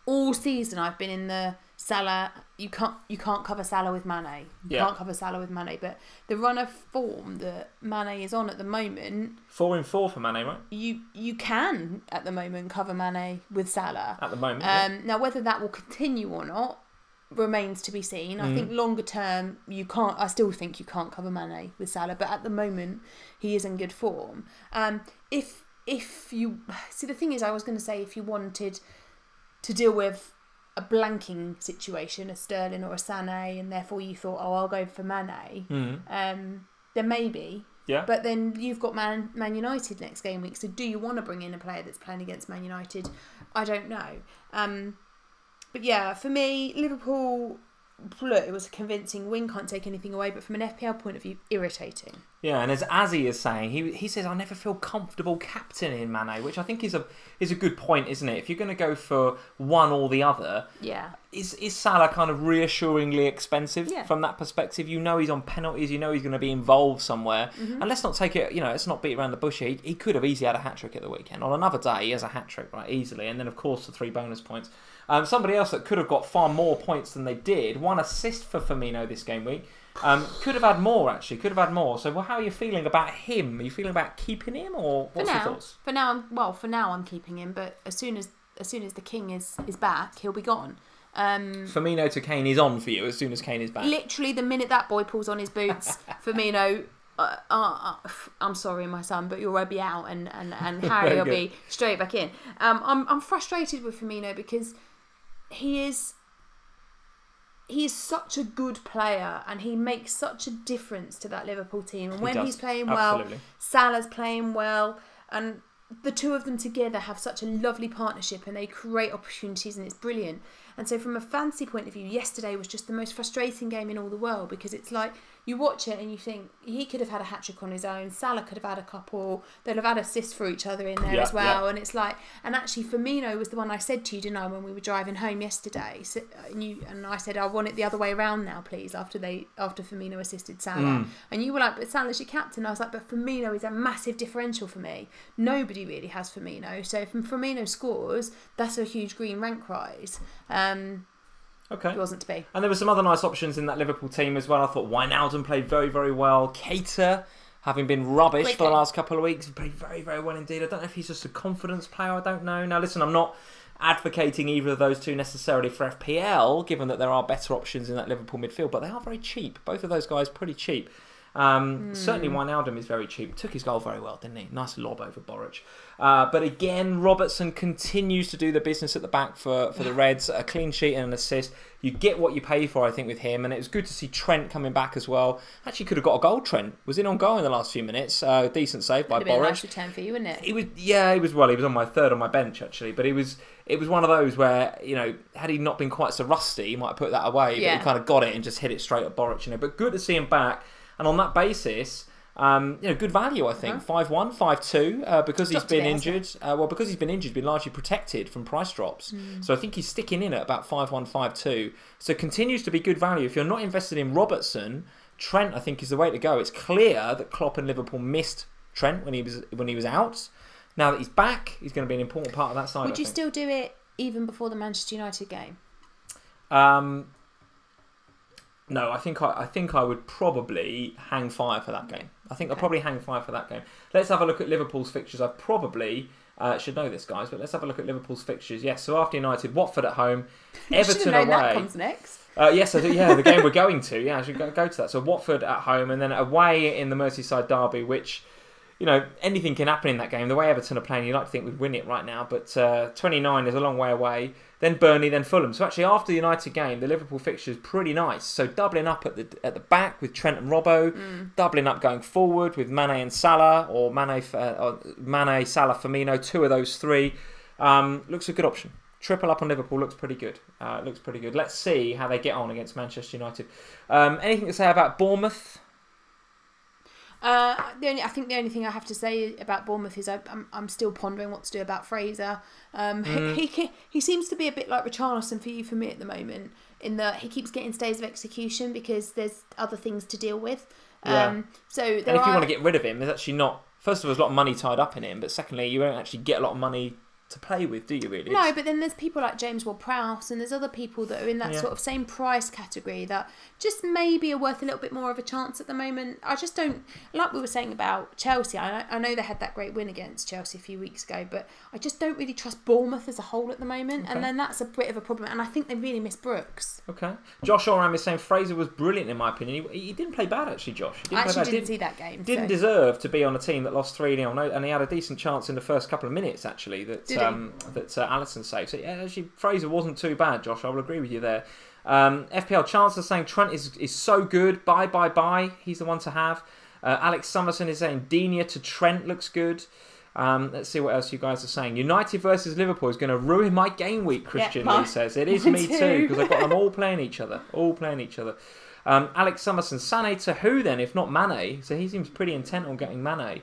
all season I've been in the Salah. You can't cover Salah with Mane. You can't cover Salah with Mane. But the run of form that Mane is on at the moment, 4 in 4 for Mane, right? You can at the moment cover Mane with Salah at the moment. Now whether that will continue or not remains to be seen. I think longer term you can't. I still think you can't cover Mane with Salah. But at the moment he is in good form. If you see, the thing is, I was going to say, if you wanted to deal with a blanking situation, a Sterling or a Sané, and therefore you thought, I'll go for Mane, then maybe. Yeah. But then you've got Man United next game week, so do you want to bring in a player that's playing against Man United? I don't know. But yeah, for me, Liverpool, look, it was a convincing win, can't take anything away, but from an FPL point of view, irritating. Yeah, and as Azzy is saying, he says, I never feel comfortable captaining Mane, which I think is a good point, isn't it? If you're going to go for one or the other, is Salah kind of reassuringly expensive from that perspective? You know he's on penalties, you know he's going to be involved somewhere, and let's not take it, let's not beat around the bush. He could have easily had a hat-trick at the weekend. On another day, he has a hat-trick, right, easily, and then of course the 3 bonus points. Somebody else that could have got far more points than they did, 1 assist for Firmino this game week. Could have had more, actually. Could have had more. So, how are you feeling about him? Are you feeling about keeping him, or what's your thoughts? For now, I'm keeping him. But as soon as the king is back, he'll be gone. Firmino to Kane is on for you as soon as Kane is back. Literally, the minute that boy pulls on his boots, Firmino. I'm sorry, my son, but you'll be out, and Harry will be straight back in. I'm frustrated with Firmino because he is such a good player, and he makes such a difference to that Liverpool team. And when he's playing well, Salah's playing well, and the two of them together have such a lovely partnership, and they create opportunities, and it's brilliant. And so from a fantasy point of view, yesterday was just the most frustrating game in all the world, because it's like you watch it and you think he could have had a hat-trick on his own, Salah could have had a couple, they'll have had assists for each other in there as well. And it's like, and actually Firmino was the one I said to you, didn't I, when we were driving home yesterday, and I said, I want it the other way around now, please, after Firmino assisted Salah. And you were like, but Salah's your captain. I was like, but Firmino is a massive differential for me. Nobody really has Firmino. So if Firmino scores, that's a huge green rank rise. Okay. It wasn't to be. And there were some other nice options in that Liverpool team as well. I thought Wijnaldum played very, very well. Keita, having been rubbish for the last couple of weeks, played very, very well indeed. I don't know if he's just a confidence player. I don't know. Now, listen, I'm not advocating either of those two necessarily for FPL, given that there are better options in that Liverpool midfield, but they are very cheap. Both of those guys pretty cheap. Certainly Wijnaldum is very cheap. Took his goal very well, didn't he? Nice lob over Boric. But again, Robertson continues to do the business at the back for the Reds. A clean sheet and an assist. You get what you pay for, I think, with him. And it was good to see Trent coming back as well. Actually could have got a goal, Trent. Was in on goal in the last few minutes. Decent save by Boric. Been a nice return for you, wouldn't it? He was on my third on my bench, actually. But it was one of those where, had he not been quite so rusty, he might have put that away. But he kind of got it and just hit it straight at Boric. But good to see him back. And on that basis, good value, I think. 5-1, 5-2, because he's been injured. Because he's been injured, been largely protected from price drops. So I think he's sticking in at about 5-1, 5-2. So continues to be good value. If you're not invested in Robertson, Trent, I think, is the way to go. It's clear that Klopp and Liverpool missed Trent when he was out. Now that he's back, he's going to be an important part of that side. Would you still do it even before the Manchester United game? No, I think I would probably hang fire for that game. I think I'll probably hang fire for that game. Let's have a look at Liverpool's fixtures. I probably should know this, guys, but let's have a look at Liverpool's fixtures. Yes, so after United, Watford at home, Everton away. That comes next. Yes, I do. Yeah, the game we're going to. Yeah, I should go to that. So Watford at home, and then away in the Merseyside derby, which, you know, anything can happen in that game. The way Everton are playing, you like to think we'd win it right now, but 29 is a long way away. Then Burnley, then Fulham. So actually, after the United game, the Liverpool fixture is pretty nice. So doubling up at the back with Trent and Robbo, doubling up going forward with Mane and Salah, or Mane, Salah, Firmino. Two of those three looks a good option. Triple up on Liverpool looks pretty good. Let's see how they get on against Manchester United. Anything to say about Bournemouth? I think the only thing I have to say about Bournemouth is I'm still pondering what to do about Fraser. He seems to be a bit like Richarlison for me at the moment, in that he keeps getting stays of execution because there's other things to deal with. And if you want to get rid of him, there's actually not. First of all, there's a lot of money tied up in him, but secondly, you won't actually get a lot of money to play with, do you really? No, but then there's people like James Ward-Prowse, and there's other people that are in that sort of same price category that just maybe are worth a little bit more of a chance at the moment. I just don't, like we were saying about Chelsea, I know they had that great win against Chelsea a few weeks ago, but I just don't really trust Bournemouth as a whole at the moment, and then that's a bit of a problem, and I think they really miss Brooks. Okay. Josh Oram is saying Fraser was brilliant in my opinion. He didn't play bad actually, Josh. I actually didn't see that game. Didn't deserve to be on a team that lost 3-0, and he had a decent chance in the first couple of minutes actually that Alisson saved. So yeah, actually Fraser wasn't too bad, Josh. I will agree with you there. FPL Chancellor saying Trent is so good. Bye. He's the one to have. Alex Summerson is saying Digne to Trent looks good. Let's see what else you guys are saying. United versus Liverpool is going to ruin my game week, Christian Lee says. It is me too, because I've got them all playing each other. Alex Summerson, Sané to who then, if not Mane? So he seems pretty intent on getting Mane.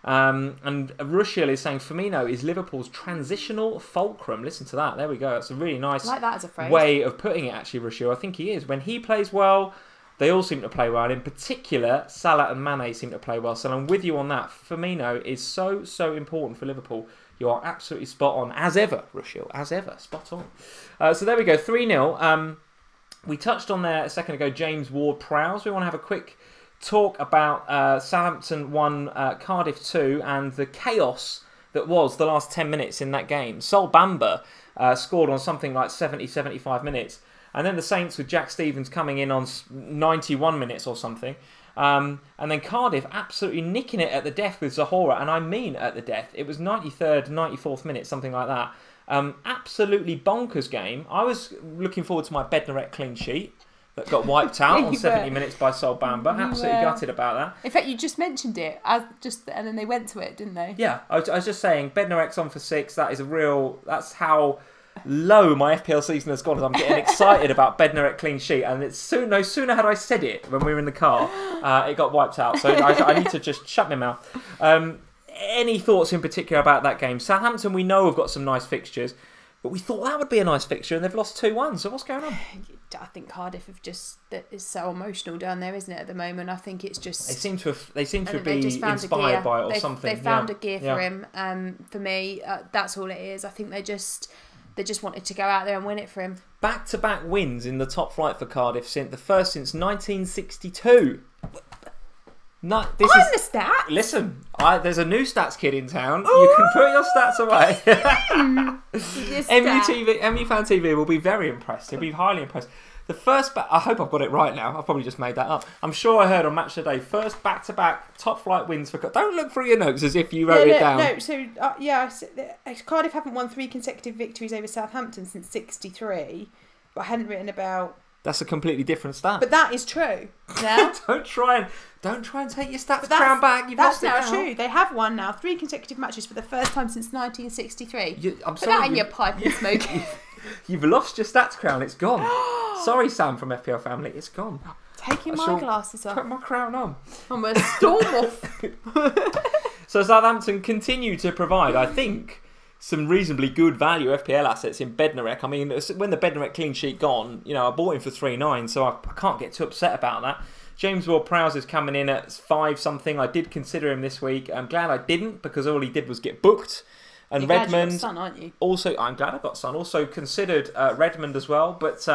And Rushiel is saying Firmino is Liverpool's transitional fulcrum. Listen to that. There we go. That's a really nice like that as a phrase. Way of putting it, actually, Rushiel. I think he is. When he plays well, they all seem to play well. And in particular, Salah and Mane seem to play well. So I'm with you on that. Firmino is so important for Liverpool. You are absolutely spot on. As ever, Rushiel. As ever. Spot on. So there we go. 3-0. We touched on there a second ago, James Ward-Prowse. We want to have a quick talk about Southampton 1, Cardiff 2, and the chaos that was the last 10 minutes in that game. Sol Bamba scored on something like 75 minutes. And then the Saints with Jack Stevens coming in on 91 minutes or something. And then Cardiff absolutely nicking it at the death with Zahora. And I mean at the death. It was 93rd, 94th minute, something like that. Absolutely bonkers game. I was looking forward to my Bednarek clean sheet that got wiped out on 70 minutes by Sol Bamba. Absolutely gutted about that. In fact, you just mentioned it, and then they went to it, didn't they? Yeah, I was just saying, Bednarek's on for 6. That's how low my FPL season has gone. As I'm getting excited about Bednarek clean sheet, and no sooner had I said it when we were in the car, it got wiped out. So I need to just shut my mouth. Any thoughts in particular about that game? Southampton, we know have got some nice fixtures, but we thought that would be a nice fixture, and they've lost 2-1. So what's going on? I think Cardiff is so emotional down there, isn't it? At the moment, I think it's just they seem to be inspired by it or something. They found a gear for him. For me, that's all it is. I think they just wanted to go out there and win it for him. Back-to-back wins in the top flight for Cardiff since 1962. No, the stats. Listen, there's a new stats kid in town. Ooh! You can put your stats away. MU Fan TV will be very impressed. He'll be highly impressed. The first, I hope I've got it right now. I've probably just made that up. I'm sure I heard on Match Today. First back-to-back top flight wins for. Don't look through your notes as if you wrote it down. No. So Cardiff haven't won 3 consecutive victories over Southampton since '63. But I hadn't written about. That's a completely different stat. But that is true. Yeah. Don't try and take your stats crown back. You've lost it now. That's now true. They have won now 3 consecutive matches for the first time since 1963. Put that in your pipe and smoke it. You've lost your stats crown. It's gone. Sorry, Sam from FPL Family. It's gone. Taking my glasses off. Put my crown on. I'm a storm off. So Southampton continue to provide, I think, some reasonably good value FPL assets in Bednarek. I mean, when the Bednarek clean sheet gone, I bought him for 3.9, so I can't get too upset about that. James Ward-Prowse is coming in at 5 something. I did consider him this week. I'm glad I didn't, because all he did was get booked. And You're Redmond, glad you got Son, aren't you? Also, I'm glad I got Son. Also considered Redmond as well, but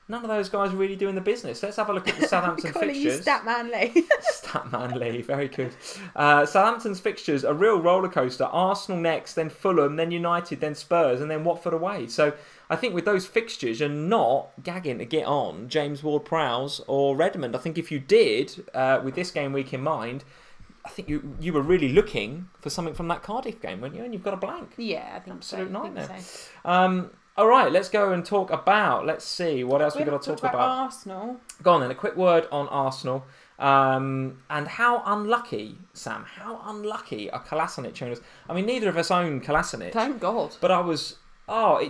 none of those guys are really doing the business. Let's have a look at the Southampton fixtures. Statman Lee. Statman Lee, very good. Southampton's fixtures, a real roller coaster. Arsenal next, then Fulham, then United, then Spurs, and then Watford away. So I think with those fixtures, you're not gagging to get on James Ward-Prowse or Redmond. I think if you did, with this game week in mind, I think you were really looking for something from that Cardiff game, weren't you? And you've got a blank. Yeah, I think Absolute so. nightmare. I think so. All right, let's go and talk about. Let's see what else we've got to talk about. Arsenal. Go on then. A quick word on Arsenal. And how unlucky, Sam, how unlucky are Kolasinac owners? I mean, neither of us own Kolasinac. Thank God. But I was. I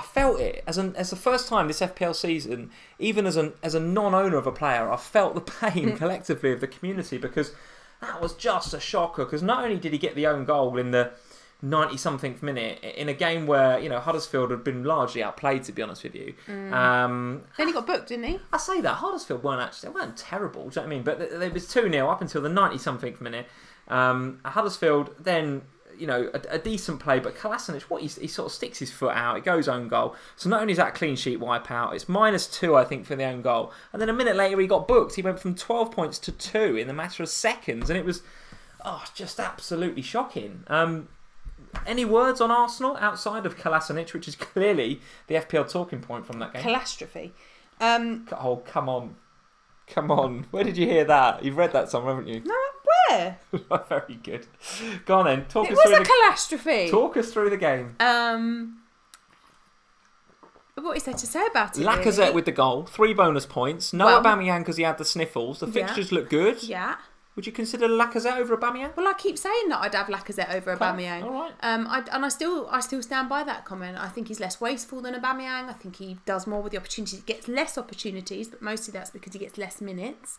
felt it as the first time this FPL season, even as a non-owner of a player, I felt the pain collectively of the community, because that was just a shocker. Because not only did he get the own goal in the 90-something minute in a game where, you know, Huddersfield had been largely outplayed, to be honest with you. Then he got booked, didn't he? I say that Huddersfield weren't terrible. Do you know what I mean? But it was 2-0 up until the 90-something minute. Huddersfield then, you know, a decent play, but Kolasinac, he sort of sticks his foot out. It goes own goal. So not only is that a clean sheet wipeout, it's -2, I think, for the own goal. And then a minute later, he got booked. He went from 12 points to 2 in the matter of seconds, and it was just absolutely shocking. Any words on Arsenal outside of Kolasinac, which is clearly the FPL talking point from that game? Catastrophe. Oh, come on. Where did you hear that? You've read that somewhere, haven't you? No, where? Very good. Go on then. It was a catastrophe. Talk us through the game. What is there to say about it? Lacazette really? with the goal, 3 bonus points. No Aubameyang because he had the sniffles. The fixtures look good. Yeah. Would you consider Lacazette over Aubameyang? Well, I keep saying that I'd have Lacazette over Aubameyang. All right. I still stand by that comment. I think he's less wasteful than Aubameyang. I think he does more with the opportunities. He gets less opportunities, but mostly that's because he gets less minutes.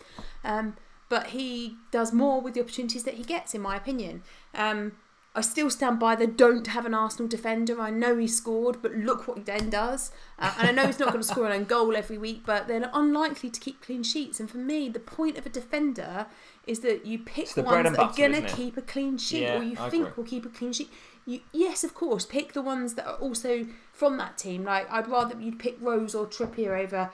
But he does more with the opportunities that he gets, in my opinion. I still stand by the don't have an Arsenal defender. I know he scored, but look what he then does. And I know he's not going to score an own goal every week, but they're unlikely to keep clean sheets. And for me, the point of a defender is that you pick the ones that are going to keep a clean sheet, or you think will keep a clean sheet. Yes, of course, pick the ones that are also from that team. Like, I'd rather you'd pick Rose or Trippier over,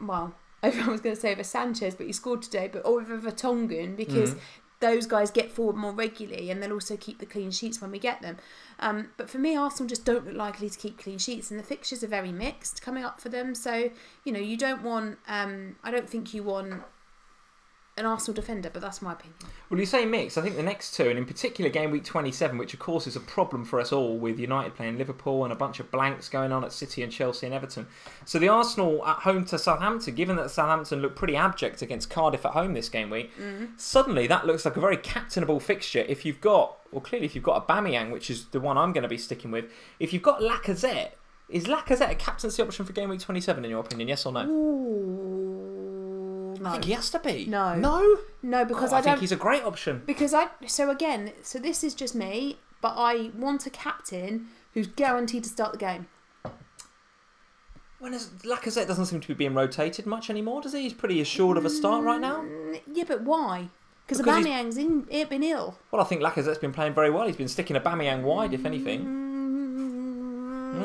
well, I was going to say over Sanchez, but he scored today, but over Vertonghen, because those guys get forward more regularly and they'll also keep the clean sheets when we get them. But for me, Arsenal just don't look likely to keep clean sheets, and the fixtures are very mixed coming up for them. So, you know, you don't want, I don't think you want an Arsenal defender, but that's my opinion. Well, you say mixed. I think the next two, and in particular game week 27, which of course is a problem for us all with United playing Liverpool and a bunch of blanks going on at City and Chelsea and Everton. So the Arsenal at home to Southampton, given that Southampton looked pretty abject against Cardiff at home this game week, suddenly that looks like a very captainable fixture if you've got, well, clearly if you've got Aubameyang, which is the one I'm going to be sticking with. If you've got Lacazette, is Lacazette a captaincy option for game week 27 in your opinion, yes or no? No. I think he has to be. No. No? No, because I think he's a great option. Because so this is just me, but I want a captain who's guaranteed to start the game. Lacazette doesn't seem to be being rotated much anymore, does he? He's pretty assured of a start right now. Yeah, but why? Because Aubameyang's been ill. Well, I think Lacazette's been playing very well. He's been sticking Aubameyang wide, if anything.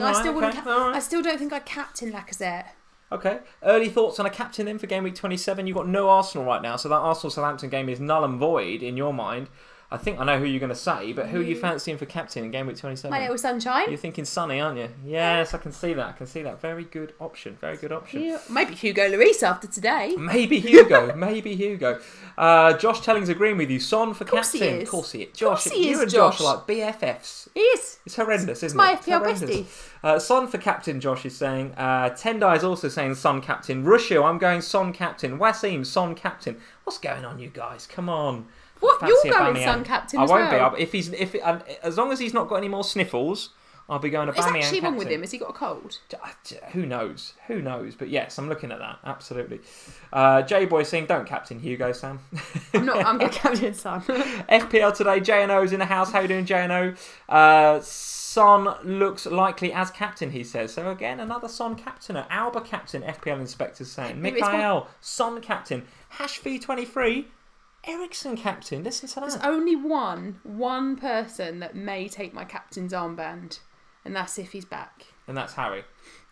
I still don't think I'd captain Lacazette. Okay. Early thoughts on a captain then for game week 27? You've got no Arsenal right now, so that Arsenal-Southampton game is null and void in your mind. I think I know who you're going to say, but who are you fancying for captain in game week 27? My little sunshine. You're thinking Sonny, aren't you? Yes, I can see that. Very good option. Maybe Hugo Lloris after today. Maybe Hugo. Josh Telling's agreeing with you. Son for captain. Of course he is. Josh, you and Josh are like BFFs. He is. It's horrendous, isn't it? It's my FPL bestie. Son for captain, Josh is saying. Tendai is also saying Son captain. Ruscio, I'm going Son captain. Wasim, Son captain. What's going on, you guys? Come on. What? You're going Son captain as well? I won't be. As long as he's not got any more sniffles, I'll be going to Aubameyang captain. Is actually wrong with him? Has he got a cold? Who knows? But yes, I'm looking at that. Absolutely. J-Boy saying, don't captain Hugo, Sam. I'm not. I'm going to captain Son. FPL today. J&O's in the house. How you doing, J&O? Son looks likely as captain, he says. So again, another Son captainer. Alba captain, FPL inspectors saying. Mikhail, Son captain. Hashv23. Ericsson captain, listen to that. There's only one person that may take my captain's armband, and that's if he's back. And that's Harry.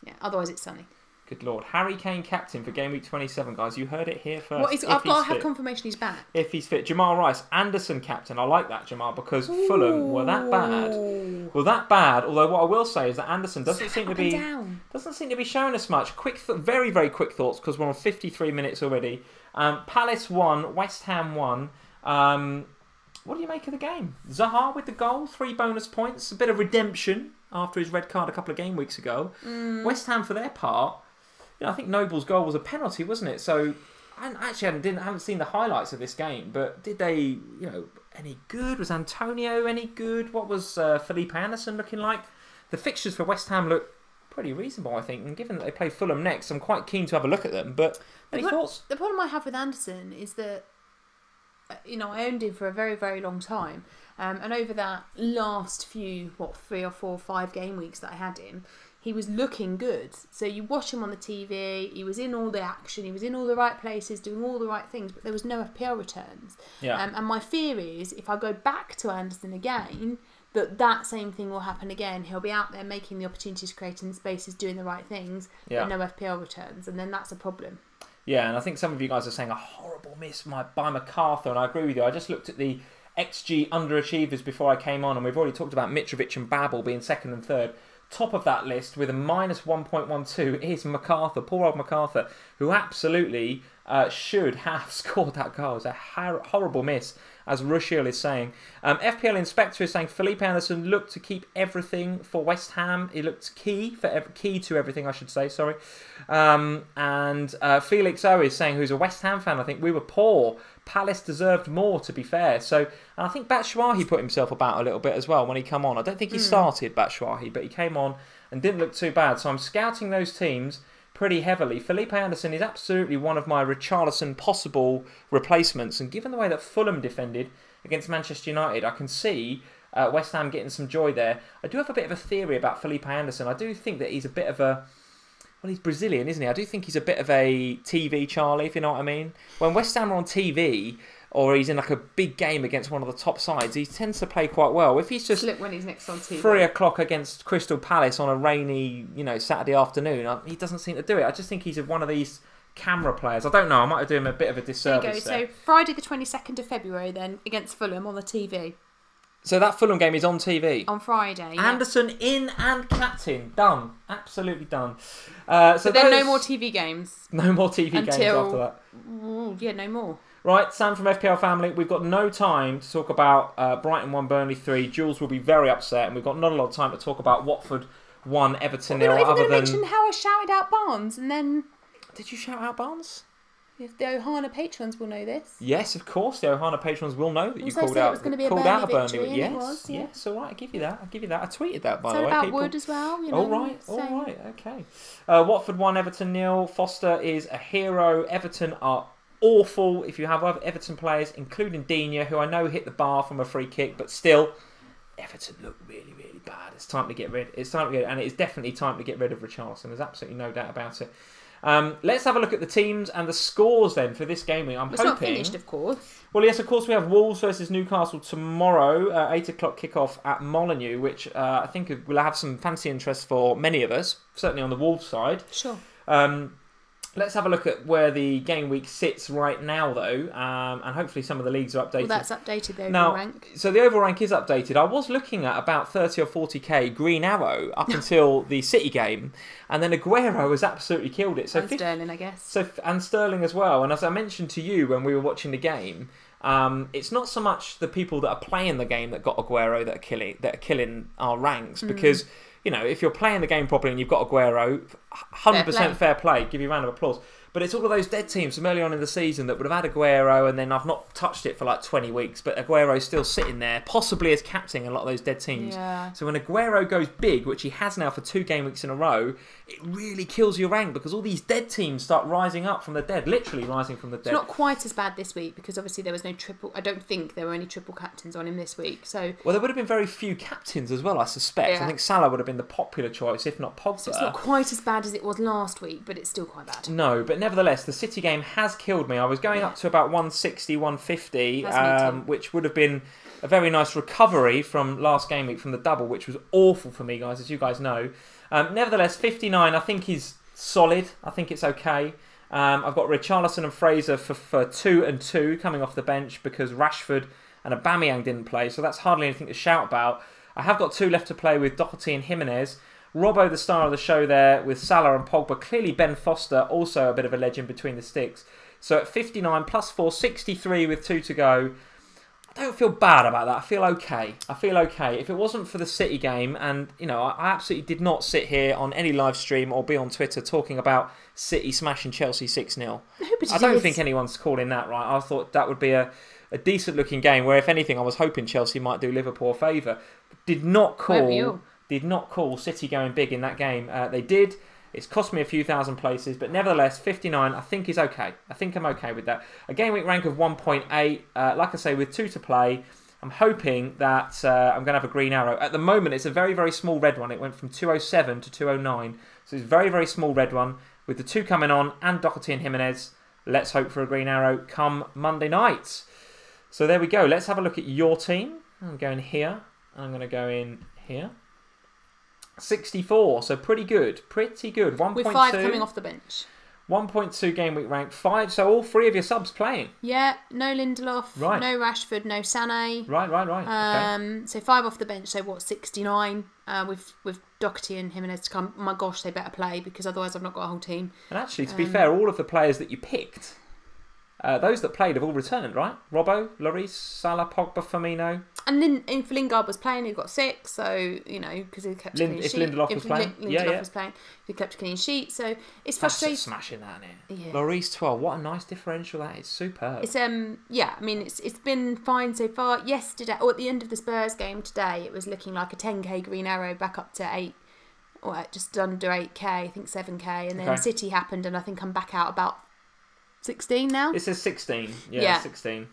Yeah, otherwise it's Sonny. Good Lord. Harry Kane captain for game week 27, guys. You heard it here first. I've got to have confirmation he's back. If he's fit. Jamal Rice, Anderson captain. I like that, Jamal, because Fulham were that bad. Well, that bad. Although what I will say is that Anderson doesn't seem to be showing us much. Very, very quick thoughts, because we're on 53 minutes already. Palace won. West Ham won. What do you make of the game? Zaha with the goal. 3 bonus points. A bit of redemption after his red card a couple of game weeks ago. West Ham, for their part, I think Noble's goal was a penalty, wasn't it? So, I actually haven't seen the highlights of this game, but did they, any good? Was Antonio any good? What was Felipe Anderson looking like? The fixtures for West Ham look pretty reasonable, I think, and given that they play Fulham next, I'm quite keen to have a look at them. But any thoughts? The problem I have with Anderson is that, I owned him for a very, very long time, and over that last few, 3 or 4 or 5 game weeks that I had him, he was looking good. So you watch him on the TV, he was in all the action, he was in all the right places, doing all the right things, but there was no FPL returns. Yeah. And my fear is, if I go back to Anderson again, that same thing will happen again. He'll be out there making the opportunities, creating spaces, doing the right things, but no FPL returns, and then that's a problem. Yeah, and I think some of you guys are saying a horrible miss by MacArthur, and I agree with you. I just looked at the XG underachievers before I came on, and we've already talked about Mitrovic and Babel being second and third. Top of that list with a minus 1.12 is MacArthur, poor old MacArthur, who absolutely should have scored that goal. It's a horrible miss, as Rushiel is saying. FPL Inspector is saying Felipe Anderson looked to keep everything for West Ham. He looked key to everything, I should say, sorry. And Felix O is saying, who's a West Ham fan, I think we were poor. Palace deserved more, to be fair. So, and I think Batshuayi put himself about a little bit as well when he came on. I don't think he started Batshuayi, but he came on and didn't look too bad. So I'm scouting those teams pretty heavily. Felipe Anderson is absolutely one of my Richarlison possible replacements. And given the way that Fulham defended against Manchester United, I can see West Ham getting some joy there. I do have a bit of a theory about Felipe Anderson. I do think that he's a bit of a... Well, he's Brazilian, isn't he? I do think he's a bit of a TV Charlie, if you know what I mean. When West Ham are on TV, or he's in like a big game against one of the top sides, he tends to play quite well. If he's just look when he's next on TV, 3 o'clock against Crystal Palace on a rainy, Saturday afternoon, he doesn't seem to do it. I just think he's one of these camera players. I don't know. I might have done him a bit of a disservice. There you go. So Friday the 22nd of February, then against Fulham on the TV. So that Fulham game is on TV. On Friday, yeah. Anderson in and captain. Done. Absolutely done. So then no more TV games. No more TV games after that. Yeah, no more. Right, Sam from FPL Family. We've got no time to talk about Brighton 1, Burnley 3. Jules will be very upset, and we've got not a lot of time to talk about Watford 1, Everton 0. We're not even going to mention how I shouted out Barnes, and then... Did you shout out Barnes? If the Ohana patrons will know this. Yes, of course, the Ohana patrons will know that you called out. It was going to be a Burnley victory, yes, it was, yeah. Yes, all right, I'll give you that. I tweeted that, by the way. So about Wood as well, All right, okay. Watford 1, Everton 0. Foster is a hero. Everton are awful. If you have other Everton players, including Digne, who I know hit the bar from a free kick, but still, Everton look really, really bad. It's time to get rid. And it is definitely time to get rid of Richarlison. There's absolutely no doubt about it. Let's have a look at the teams and the scores then for this game. It's not finished, of course. Well, yes, of course we have Wolves versus Newcastle tomorrow, 8 o'clock kickoff at Molineux, which I think will have some fancy interest for many of us, certainly on the Wolves side. Sure. Let's have a look at where the game week sits right now, though, and hopefully some of the leagues are updated. Well, that's updated, the overall rank. So the overall rank is updated. I was looking at about 30 or 40k Green Arrow up until the City game, and then Aguero has absolutely killed it. So and Sterling, I guess. And Sterling as well. And as I mentioned to you when we were watching the game, it's not so much the people that are playing the game that got Aguero that are killing our ranks, because... if you're playing the game properly and you've got Aguero, 100% fair play. Give you a round of applause. But it's all of those dead teams from early on in the season that would have had Aguero, and then I've not touched it for like 20 weeks, but Aguero's still sitting there, possibly as captain in a lot of those dead teams. Yeah. So when Aguero goes big, which he has now for 2 game weeks in a row, it really kills your rank, because all these dead teams start rising up from the dead, literally rising from the dead. It's not quite as bad this week, because obviously there was no triple... I don't think there were any triple captains on him this week, so... Well, there would have been very few captains as well, I suspect. Yeah. I think Salah would have been the popular choice, if not Pogba. So it's not quite as bad as it was last week, but it's still quite bad. No, but nevertheless, the City game has killed me. I was going up to about 160, 150, which would have been a very nice recovery from last game week from the double, which was awful for me, guys, as you guys know. Nevertheless, 59 I think is solid. I think it's okay. I've got Richarlison and Fraser for 2 and 2 coming off the bench because Rashford and Aubameyang didn't play, so that's hardly anything to shout about. I have got 2 left to play with Doherty and Jimenez. Robbo, the star of the show there, with Salah and Pogba. Clearly Ben Foster, also a bit of a legend between the sticks. So at 59 plus 4, 63 with 2 to go. I don't feel bad about that. I feel okay. If it wasn't for the City game, and I absolutely did not sit here on any live stream or be on Twitter talking about City smashing Chelsea 6-0. I don't think anyone's calling that right. I thought that would be a decent looking game where, if anything, I was hoping Chelsea might do Liverpool a favour. Did not call City going big in that game. They did. It's cost me a few thousand places, but nevertheless, 59 I think is okay. I think I'm okay with that. A game week rank of 1.8. Like I say, with 2 to play, I'm hoping that I'm going to have a green arrow. At the moment, it's a very, very small red one. It went from 207 to 209. So it's a very, very small red one. With the 2 coming on and Doherty and Jimenez, let's hope for a green arrow come Monday night. So there we go. Let's have a look at your team. I'm going here. I'm going to go in here. 64, so pretty good. 1.2. With 5 coming off the bench. 1.2 game week rank, 5, so all 3 of your subs playing. Yeah, no Lindelof, right. No Rashford, no Sané. Right. Okay. So 5 off the bench, so 69 with Doherty and Jimenez to come. My gosh, they better play because otherwise I've not got a whole team. And actually, to be fair, all of the players that you picked, those that played have all returned, right? Robbo, Lloris, Salah, Pogba, Firmino. And if Lingard was playing, he got 6, so, because he kept a clean sheet. If Lindelof was playing. Lindelof was playing, he kept a clean sheet, so it's frustrating. That's smashing that, isn't it? Yeah. Lloris 12, what a nice differential that is. Superb. It's it's been fine so far. Yesterday, or at the end of the Spurs game today, it was looking like a 10k green arrow back up to 8, or just under 8k, I think 7k, and then City happened, and I think I'm back out about 16 now. It says 16. Yeah. 16.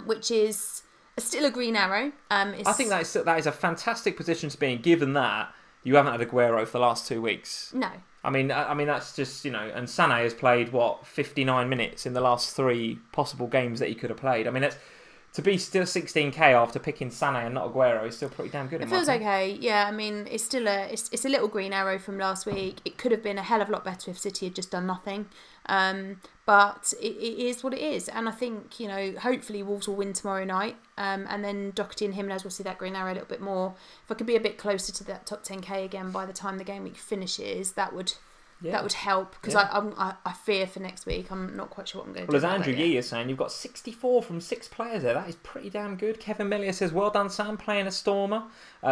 Which is still a green arrow. I think that is a fantastic position to be in, given that you haven't had Aguero for the last 2 weeks. No. I mean that's just, and Sané has played 59 minutes in the last 3 possible games that he could have played. I mean, to be still 16k after picking Sané and not Aguero is still pretty damn good. It feels okay, yeah. I mean, it's still it's a little green arrow from last week. It could have been a hell of a lot better if City had just done nothing. But it is what it is, and I think hopefully Wolves will win tomorrow night, and then Doherty and Jimenez will see that green arrow a little bit more. If I could be a bit closer to that top 10k again by the time the game week finishes, that would help, because I fear for next week. I'm not quite sure what I'm going to do. Well, as Andrew Yee is saying, you've got 64 from 6 players there. That is pretty damn good. Kevin Millier says, well done, Sam, playing a Stormer.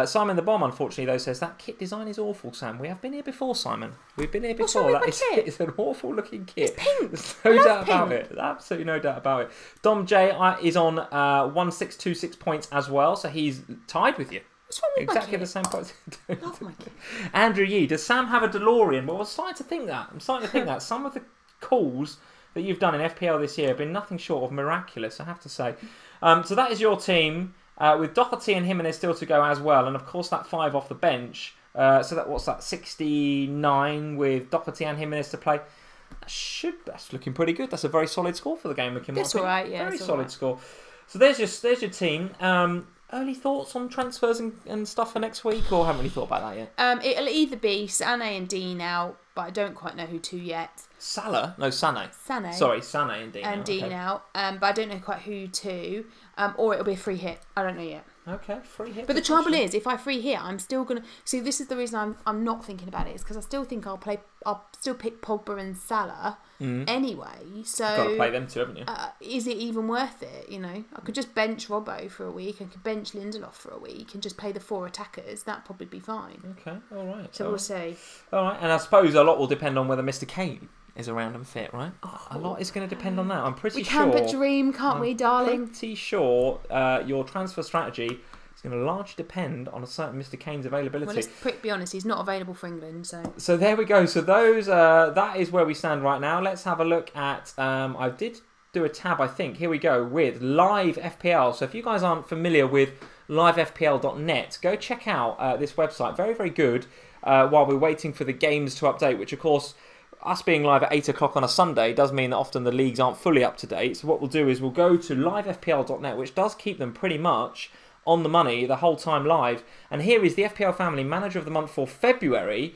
Simon the Bomb, unfortunately, though, says, that kit design is awful, Sam. We have been here before, Simon. We've been here before. It's an awful looking kit. It's pink. There's no doubt about it. Absolutely no doubt about it. Dom J is on 1626 points as well, so he's tied with you. What's wrong with exactly my the same points. Love my kit. Andrew Yee, does Sam have a DeLorean? Well, I'm starting to think that. Some of the calls that you've done in FPL this year have been nothing short of miraculous, I have to say. So that is your team, with Doherty and Jimenez still to go as well, and of course that 5 off the bench. So what's that? 69 with Doherty and Jimenez to play. That's looking pretty good. That's a very solid score for the game. That's all right, yeah. Very solid score. So there's your team. Early thoughts on transfers and stuff for next week, or haven't really thought about that yet? It'll either be Sané and Dean out, but I don't quite know who to yet. Salah? No, Sané. Sané. Sorry, Sané and Dean. And Dean out, but I don't know quite who to. Or it'll be a free hit. I don't know yet. Okay, free hit. But the trouble is, if I free hit, I'm still gonna see. This is the reason I'm not thinking about it, is because I still think I'll still pick Pogba and Salah anyway. So you've got to play them too, haven't you? Is it even worth it? I could just bench Robbo for a week. I could bench Lindelof for a week and just play the 4 attackers. That'd probably be fine. Okay, all right. So we'll see. All right, and I suppose a lot will depend on whether Mr. Kane is around and fit, right? A lot is going to depend on that. I'm pretty sure. We can but dream, can't we, darling? Pretty sure your transfer strategy is going to largely depend on a certain Mr. Kane's availability. Well, let's be honest, he's not available for England, so. So there we go. So that is where we stand right now. Let's have a look at. I did do a tab, I think. Here we go with Live FPL. So if you guys aren't familiar with livefpl.net, go check out this website. Very, very good. While we're waiting for the games to update, which of course, us being live at 8 o'clock on a Sunday does mean that often the leagues aren't fully up to date. So what we'll do is we'll go to livefpl.net, which does keep them pretty much on the money the whole time live. And here is the FPL Family Manager of the Month for February.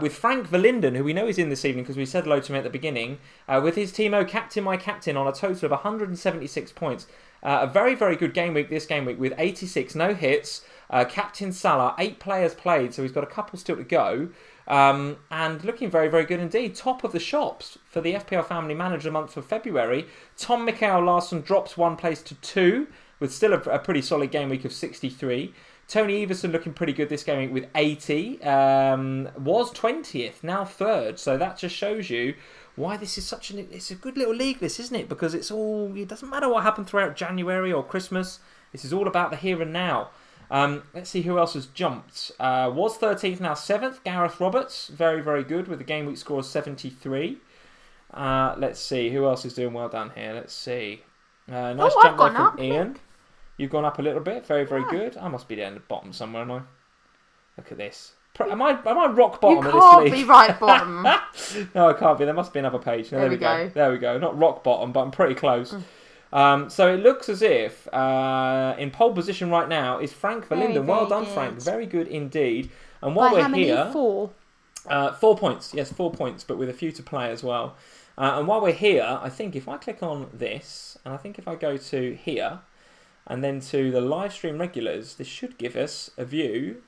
with Frank Verlinden, who we know is in this evening because we said hello to him at the beginning, with his Timo Captain My Captain on a total of 176 points. A very, very good game week this game week with 86, no hits. Captain Salah, 8 players played, so he's got a couple still to go. And looking very, very good indeed. Top of the shops for the FPL Family Manager month of February. Tom Mikael Larsson drops 1 place to 2, with still a pretty solid game week of 63. Tony Everson looking pretty good this game week with 80. Was 20th, now 3rd. So that just shows you why this is it's a good little league, this, isn't it? Because it doesn't matter what happened throughout January or Christmas. This is all about the here and now. Let's see who else has jumped. Was 13th, now 7th. Gareth Roberts, very, very good with the game week score of 73. Let's see who else is doing well down here. Let's see. Nice jump there from Ian. You've gone up a little bit. Very, very good. I must be down the bottom somewhere, am I? Look at this. Am I rock bottom of this league? You can't be right bottom. No, I can't be. There must be another page. There we go. There we go. Not rock bottom, but I'm pretty close. So it looks as if in pole position right now is Frank Verlinden. Well done, Frank. Very good indeed. And while we're here... 4? 4 points. Yes, 4 points, but with a few to play as well. And while we're here, I think if I click on this, and I think if I go to here, and then to the live stream regulars, this should give us a view,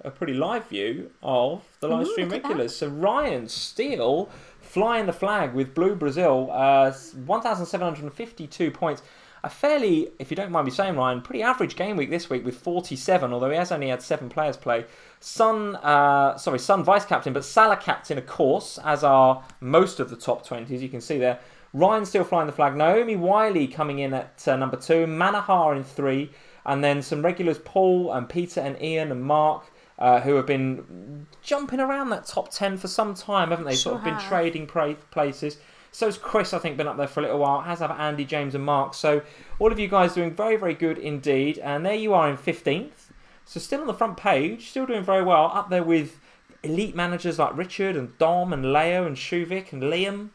a pretty live view of the live stream regulars. So Ryan still flying the flag with Blue Brazil, 1,752 points. A fairly, if you don't mind me saying, Ryan, pretty average game week this week with 47, although he has only had 7 players play. Son vice captain, but Salah captain, of course, as are most of the top 20s. You can see there. Ryan still flying the flag. Naomi Wiley coming in at number 2. Manahar in 3. And then some regulars, Paul and Peter and Ian and Mark, who have been jumping around that top 10 for some time, haven't they? Sort of been trading places. So's Chris, I think, been up there for a little while. As have Andy, James and Mark. So all of you guys doing very, very good indeed. And there you are in 15th. So still on the front page, still doing very well. Up there with elite managers like Richard and Dom and Leo and Shuvik and Liam.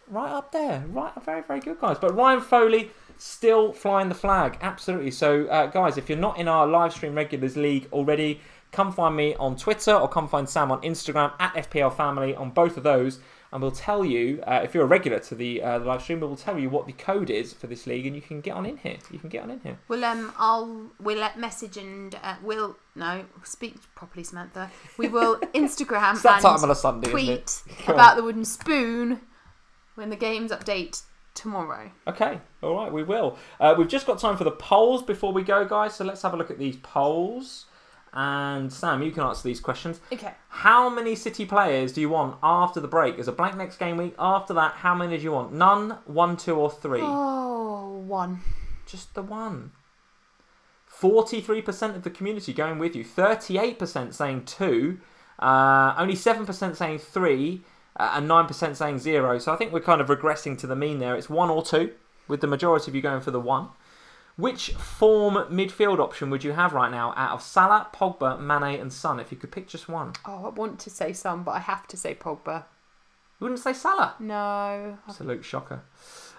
Right up there. Right, very, very good, guys. But Ryan Foley still flying the flag. Absolutely. So, guys, if you're not in our live stream regulars league already, come find me on Twitter or come find Sam on Instagram at FPL Family on both of those. And we'll tell you, if you're a regular to the live stream, we'll tell you what the code is for this league and you can get on in here. We'll let message and speak properly, Samantha. We will Instagram and time on a Sunday, tweet about the wooden spoon when the games update tomorrow. Okay, all right, we will. We've just got time for the polls before we go, guys. So let's have a look at these polls. And Sam, you can answer these questions. Okay. How many City players do you want after the break? There's a blank next game week. After that, how many do you want? None, 1, 2 or 3? Oh, 1. Just the 1. 43% of the community going with you. 38% saying 2. Only 7% saying 3. And 9% saying 0. So I think we're kind of regressing to the mean there. It's 1 or 2, with the majority of you going for the 1. Which form midfield option would you have right now out of Salah, Pogba, Mane and Son, if you could pick just one? Oh, I want to say Son, but I have to say Pogba. You wouldn't say Salah? No. Absolute shocker.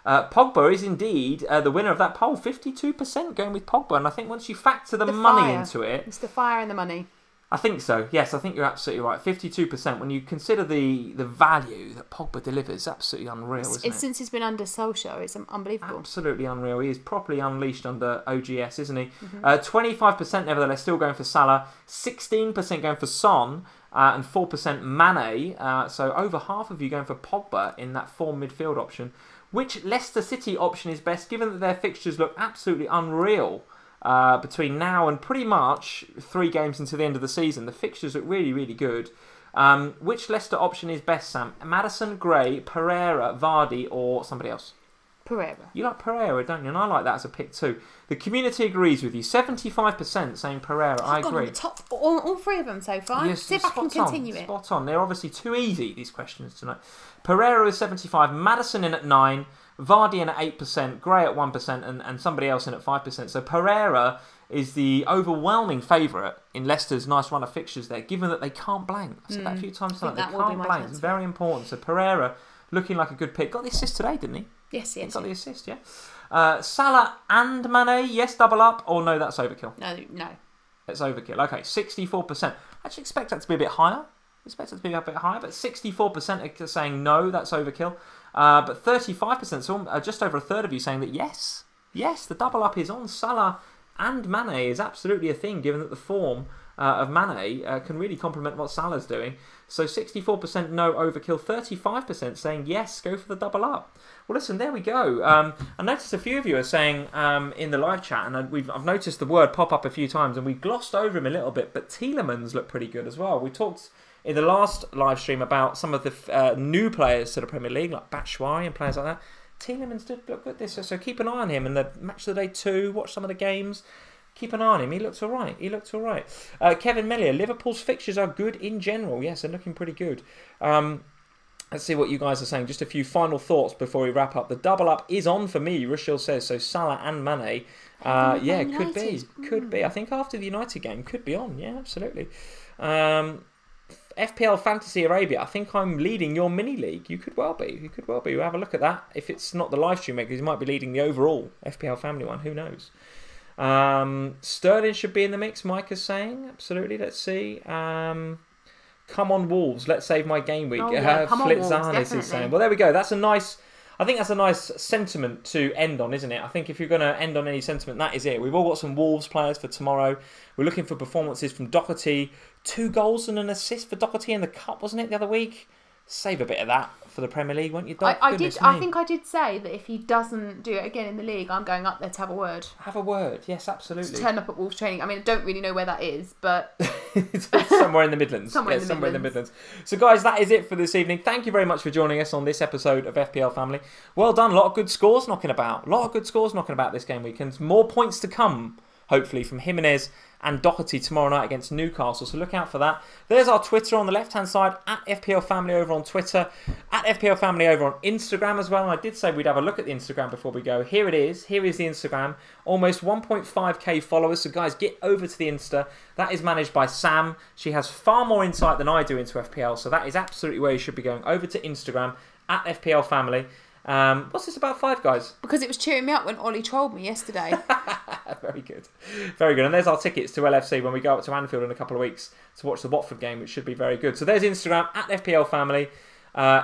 Pogba is indeed the winner of that poll. 52% going with Pogba. And I think once you factor the money into it... It's the fire and the money. I think so. Yes, I think you're absolutely right. 52%. When you consider the value that Pogba delivers, absolutely unreal, isn't it? Since he's been under Solskjaer, it's unbelievable. Absolutely unreal. He is properly unleashed under OGS, isn't he? 25% nevertheless still going for Salah, 16% going for Son, and 4% Mane. So over half of you going for Pogba in that form midfield option. Which Leicester City option is best, given that their fixtures look absolutely unreal? Between now and pretty much 3 games into the end of the season. The fixtures look really, really good. Which Leicester option is best, Sam? Maddison, Gray, Pereira, Vardy or somebody else? Pereira. You like Pereira, don't you? And I like that as a pick too. The community agrees with you. 75% saying Pereira. I agree. All 3 of them so far. Yes, see if I can continue it. Spot on. They're obviously too easy, these questions tonight. Pereira is 75%, Maddison in at 9%, Vardy in at 8%, Gray at 1%, and somebody else in at 5%. So Pereira is the overwhelming favourite in Leicester's nice run of fixtures there, given that they can't blank. I've said that a few times tonight. They can't blank. It's very important. So Pereira looking like a good pick. Got the assist today, didn't he? Yes. He got the assist, yeah. Salah and Mane, yes, double up, or no, that's overkill? No. It's overkill. Okay, 64%. I actually expect that to be a bit higher. Expect it to be a bit higher, but 64% are saying no, that's overkill. But 35%, so just over a third of you saying that yes, the double up is on. Salah and Mane is absolutely a thing, given that the form of Mane can really complement what Salah's doing. So 64% no, overkill. 35% saying yes, go for the double up. Well, listen, there we go. I noticed a few of you are saying in the live chat, and I've noticed the word pop up a few times, and we glossed over him a little bit, but Tielemans looked pretty good as well. We talked in the last live stream about some of the new players to the Premier League, like Batshuayi and players like that. Tielemans did look good this, so keep an eye on him. And the match of the day 2, watch some of the games. Keep an eye on him. He looks all right. Kevin Mellier, Liverpool's fixtures are good in general. Yes, they're looking pretty good. Let's see what you guys are saying. Just a few final thoughts before we wrap up. The double up is on for me, Rushil says. So Salah and Mane. Yeah, could be. I think after the United game, could be on. Yeah, absolutely. FPL Fantasy Arabia, I think I'm leading your mini league. You could well be. We'll have a look at that. If it's not the live stream, because you might be leading the overall FPL Family one. Who knows? Sterling should be in the mix, Mike is saying. Absolutely. Let's see. Come on, Wolves. Let's save my game week. Flitzanis is saying. Well, there we go. I think that's a nice sentiment to end on, isn't it? I think if you're going to end on any sentiment, that is it. We've all got some Wolves players for tomorrow. We're looking for performances from Doherty. 2 goals and an assist for Doherty in the Cup, wasn't it, the other week? Save a bit of that for the Premier League, won't you, Doc? I think I did say that if he doesn't do it again in the league, I'm going up there to have a word. Have a word, yes, absolutely. Just turn up at Wolves training. I mean, I don't really know where that is, but... It's somewhere in the Midlands. Somewhere in the Midlands. So, guys, that is it for this evening. Thank you very much for joining us on this episode of FPL Family. Well done. A lot of good scores knocking about. This game weekend. More points to come, hopefully, from Jimenez and Doherty tomorrow night against Newcastle, so look out for that. There's our Twitter on the left-hand side, at FPL Family over on Twitter, at FPL Family over on Instagram as well, and I did say we'd have a look at the Instagram before we go. Here it is. Here is the Instagram. Almost 1.5k followers, so guys, get over to the Insta. That is managed by Sam. She has far more insight than I do into FPL, so that is absolutely where you should be going. Over to Instagram, at FPL Family. What's this about 5, guys? Because it was cheering me up when Ollie trolled me yesterday. Very good. And there's our tickets to LFC when we go up to Anfield in a couple of weeks to watch the Watford game, which should be very good. So there's Instagram, at FPL Family.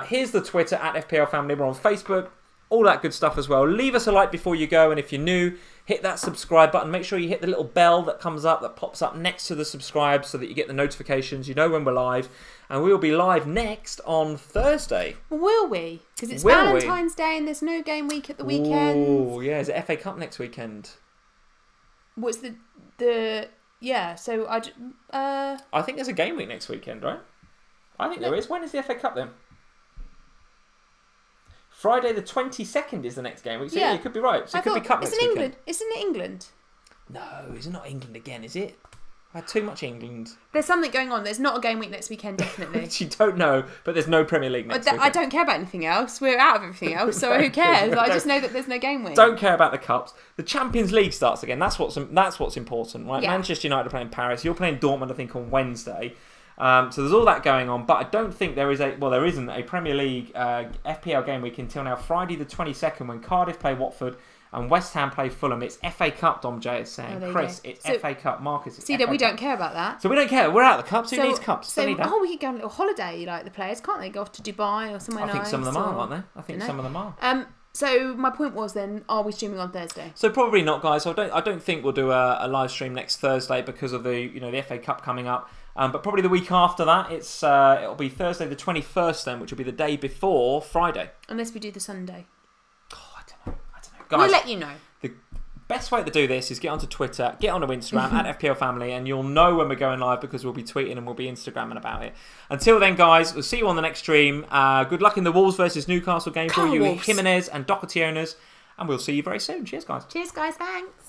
Here's the Twitter, at FPL Family. We're on Facebook, all that good stuff as well. Leave us a like before you go, and if you're new, hit that subscribe button. Make sure you hit the little bell that comes up, that pops up next to the subscribe, so that you get the notifications. You know when we're live. And we will be live next on Thursday. Will we? Because it's Valentine's Day and there's no game week at the weekend. Oh, yeah. Is it FA Cup next weekend? What's yeah, so I think there's a game week next weekend, right? I think there is. When is the FA Cup then? Friday the 22nd is the next game week. So yeah, you could be right. So it could be Cup next weekend. Isn't it England? No, it's not England again, is it? I had too much England. There's something going on. There's not a game week next weekend, definitely. Which you don't know, but there's no Premier League next weekend. I don't care about anything else. We're out of everything else, so who cares? I just know that there's no game week. Don't care about the Cups. The Champions League starts again. That's what's important, right? Yeah. Manchester United are playing Paris. You're playing Dortmund, I think, on Wednesday. So there's all that going on, but I don't think there isn't a Premier League FPL game week until now, Friday the 22nd, when Cardiff play Watford and West Ham play Fulham. It's FA Cup, Dom J is saying. Chris, it's FA Cup. Marcus, it's FA Cup. We don't care about that. So we don't care. We're out of the Cups. Who needs Cups? We could go on a little holiday, like the players, can't they? Go off to Dubai or somewhere nice. I think some of them are, aren't they? I think some of them are. So my point was then, are we streaming on Thursday? So probably not, guys. So I don't think we'll do a live stream next Thursday because of the FA Cup coming up. But probably the week after that, it'll be Thursday the 21st then, which will be the day before Friday. Unless we do the Sunday. Oh, I don't know. Guys, we'll let you know. The best way to do this is get onto Twitter, get onto Instagram, at FPL Family, and you'll know when we're going live because we'll be tweeting and we'll be Instagramming about it. Until then, guys, we'll see you on the next stream. Good luck in the Wolves versus Newcastle game for all you Jimenez and Doherty owners, and we'll see you very soon. Cheers, guys. Cheers, guys. Thanks.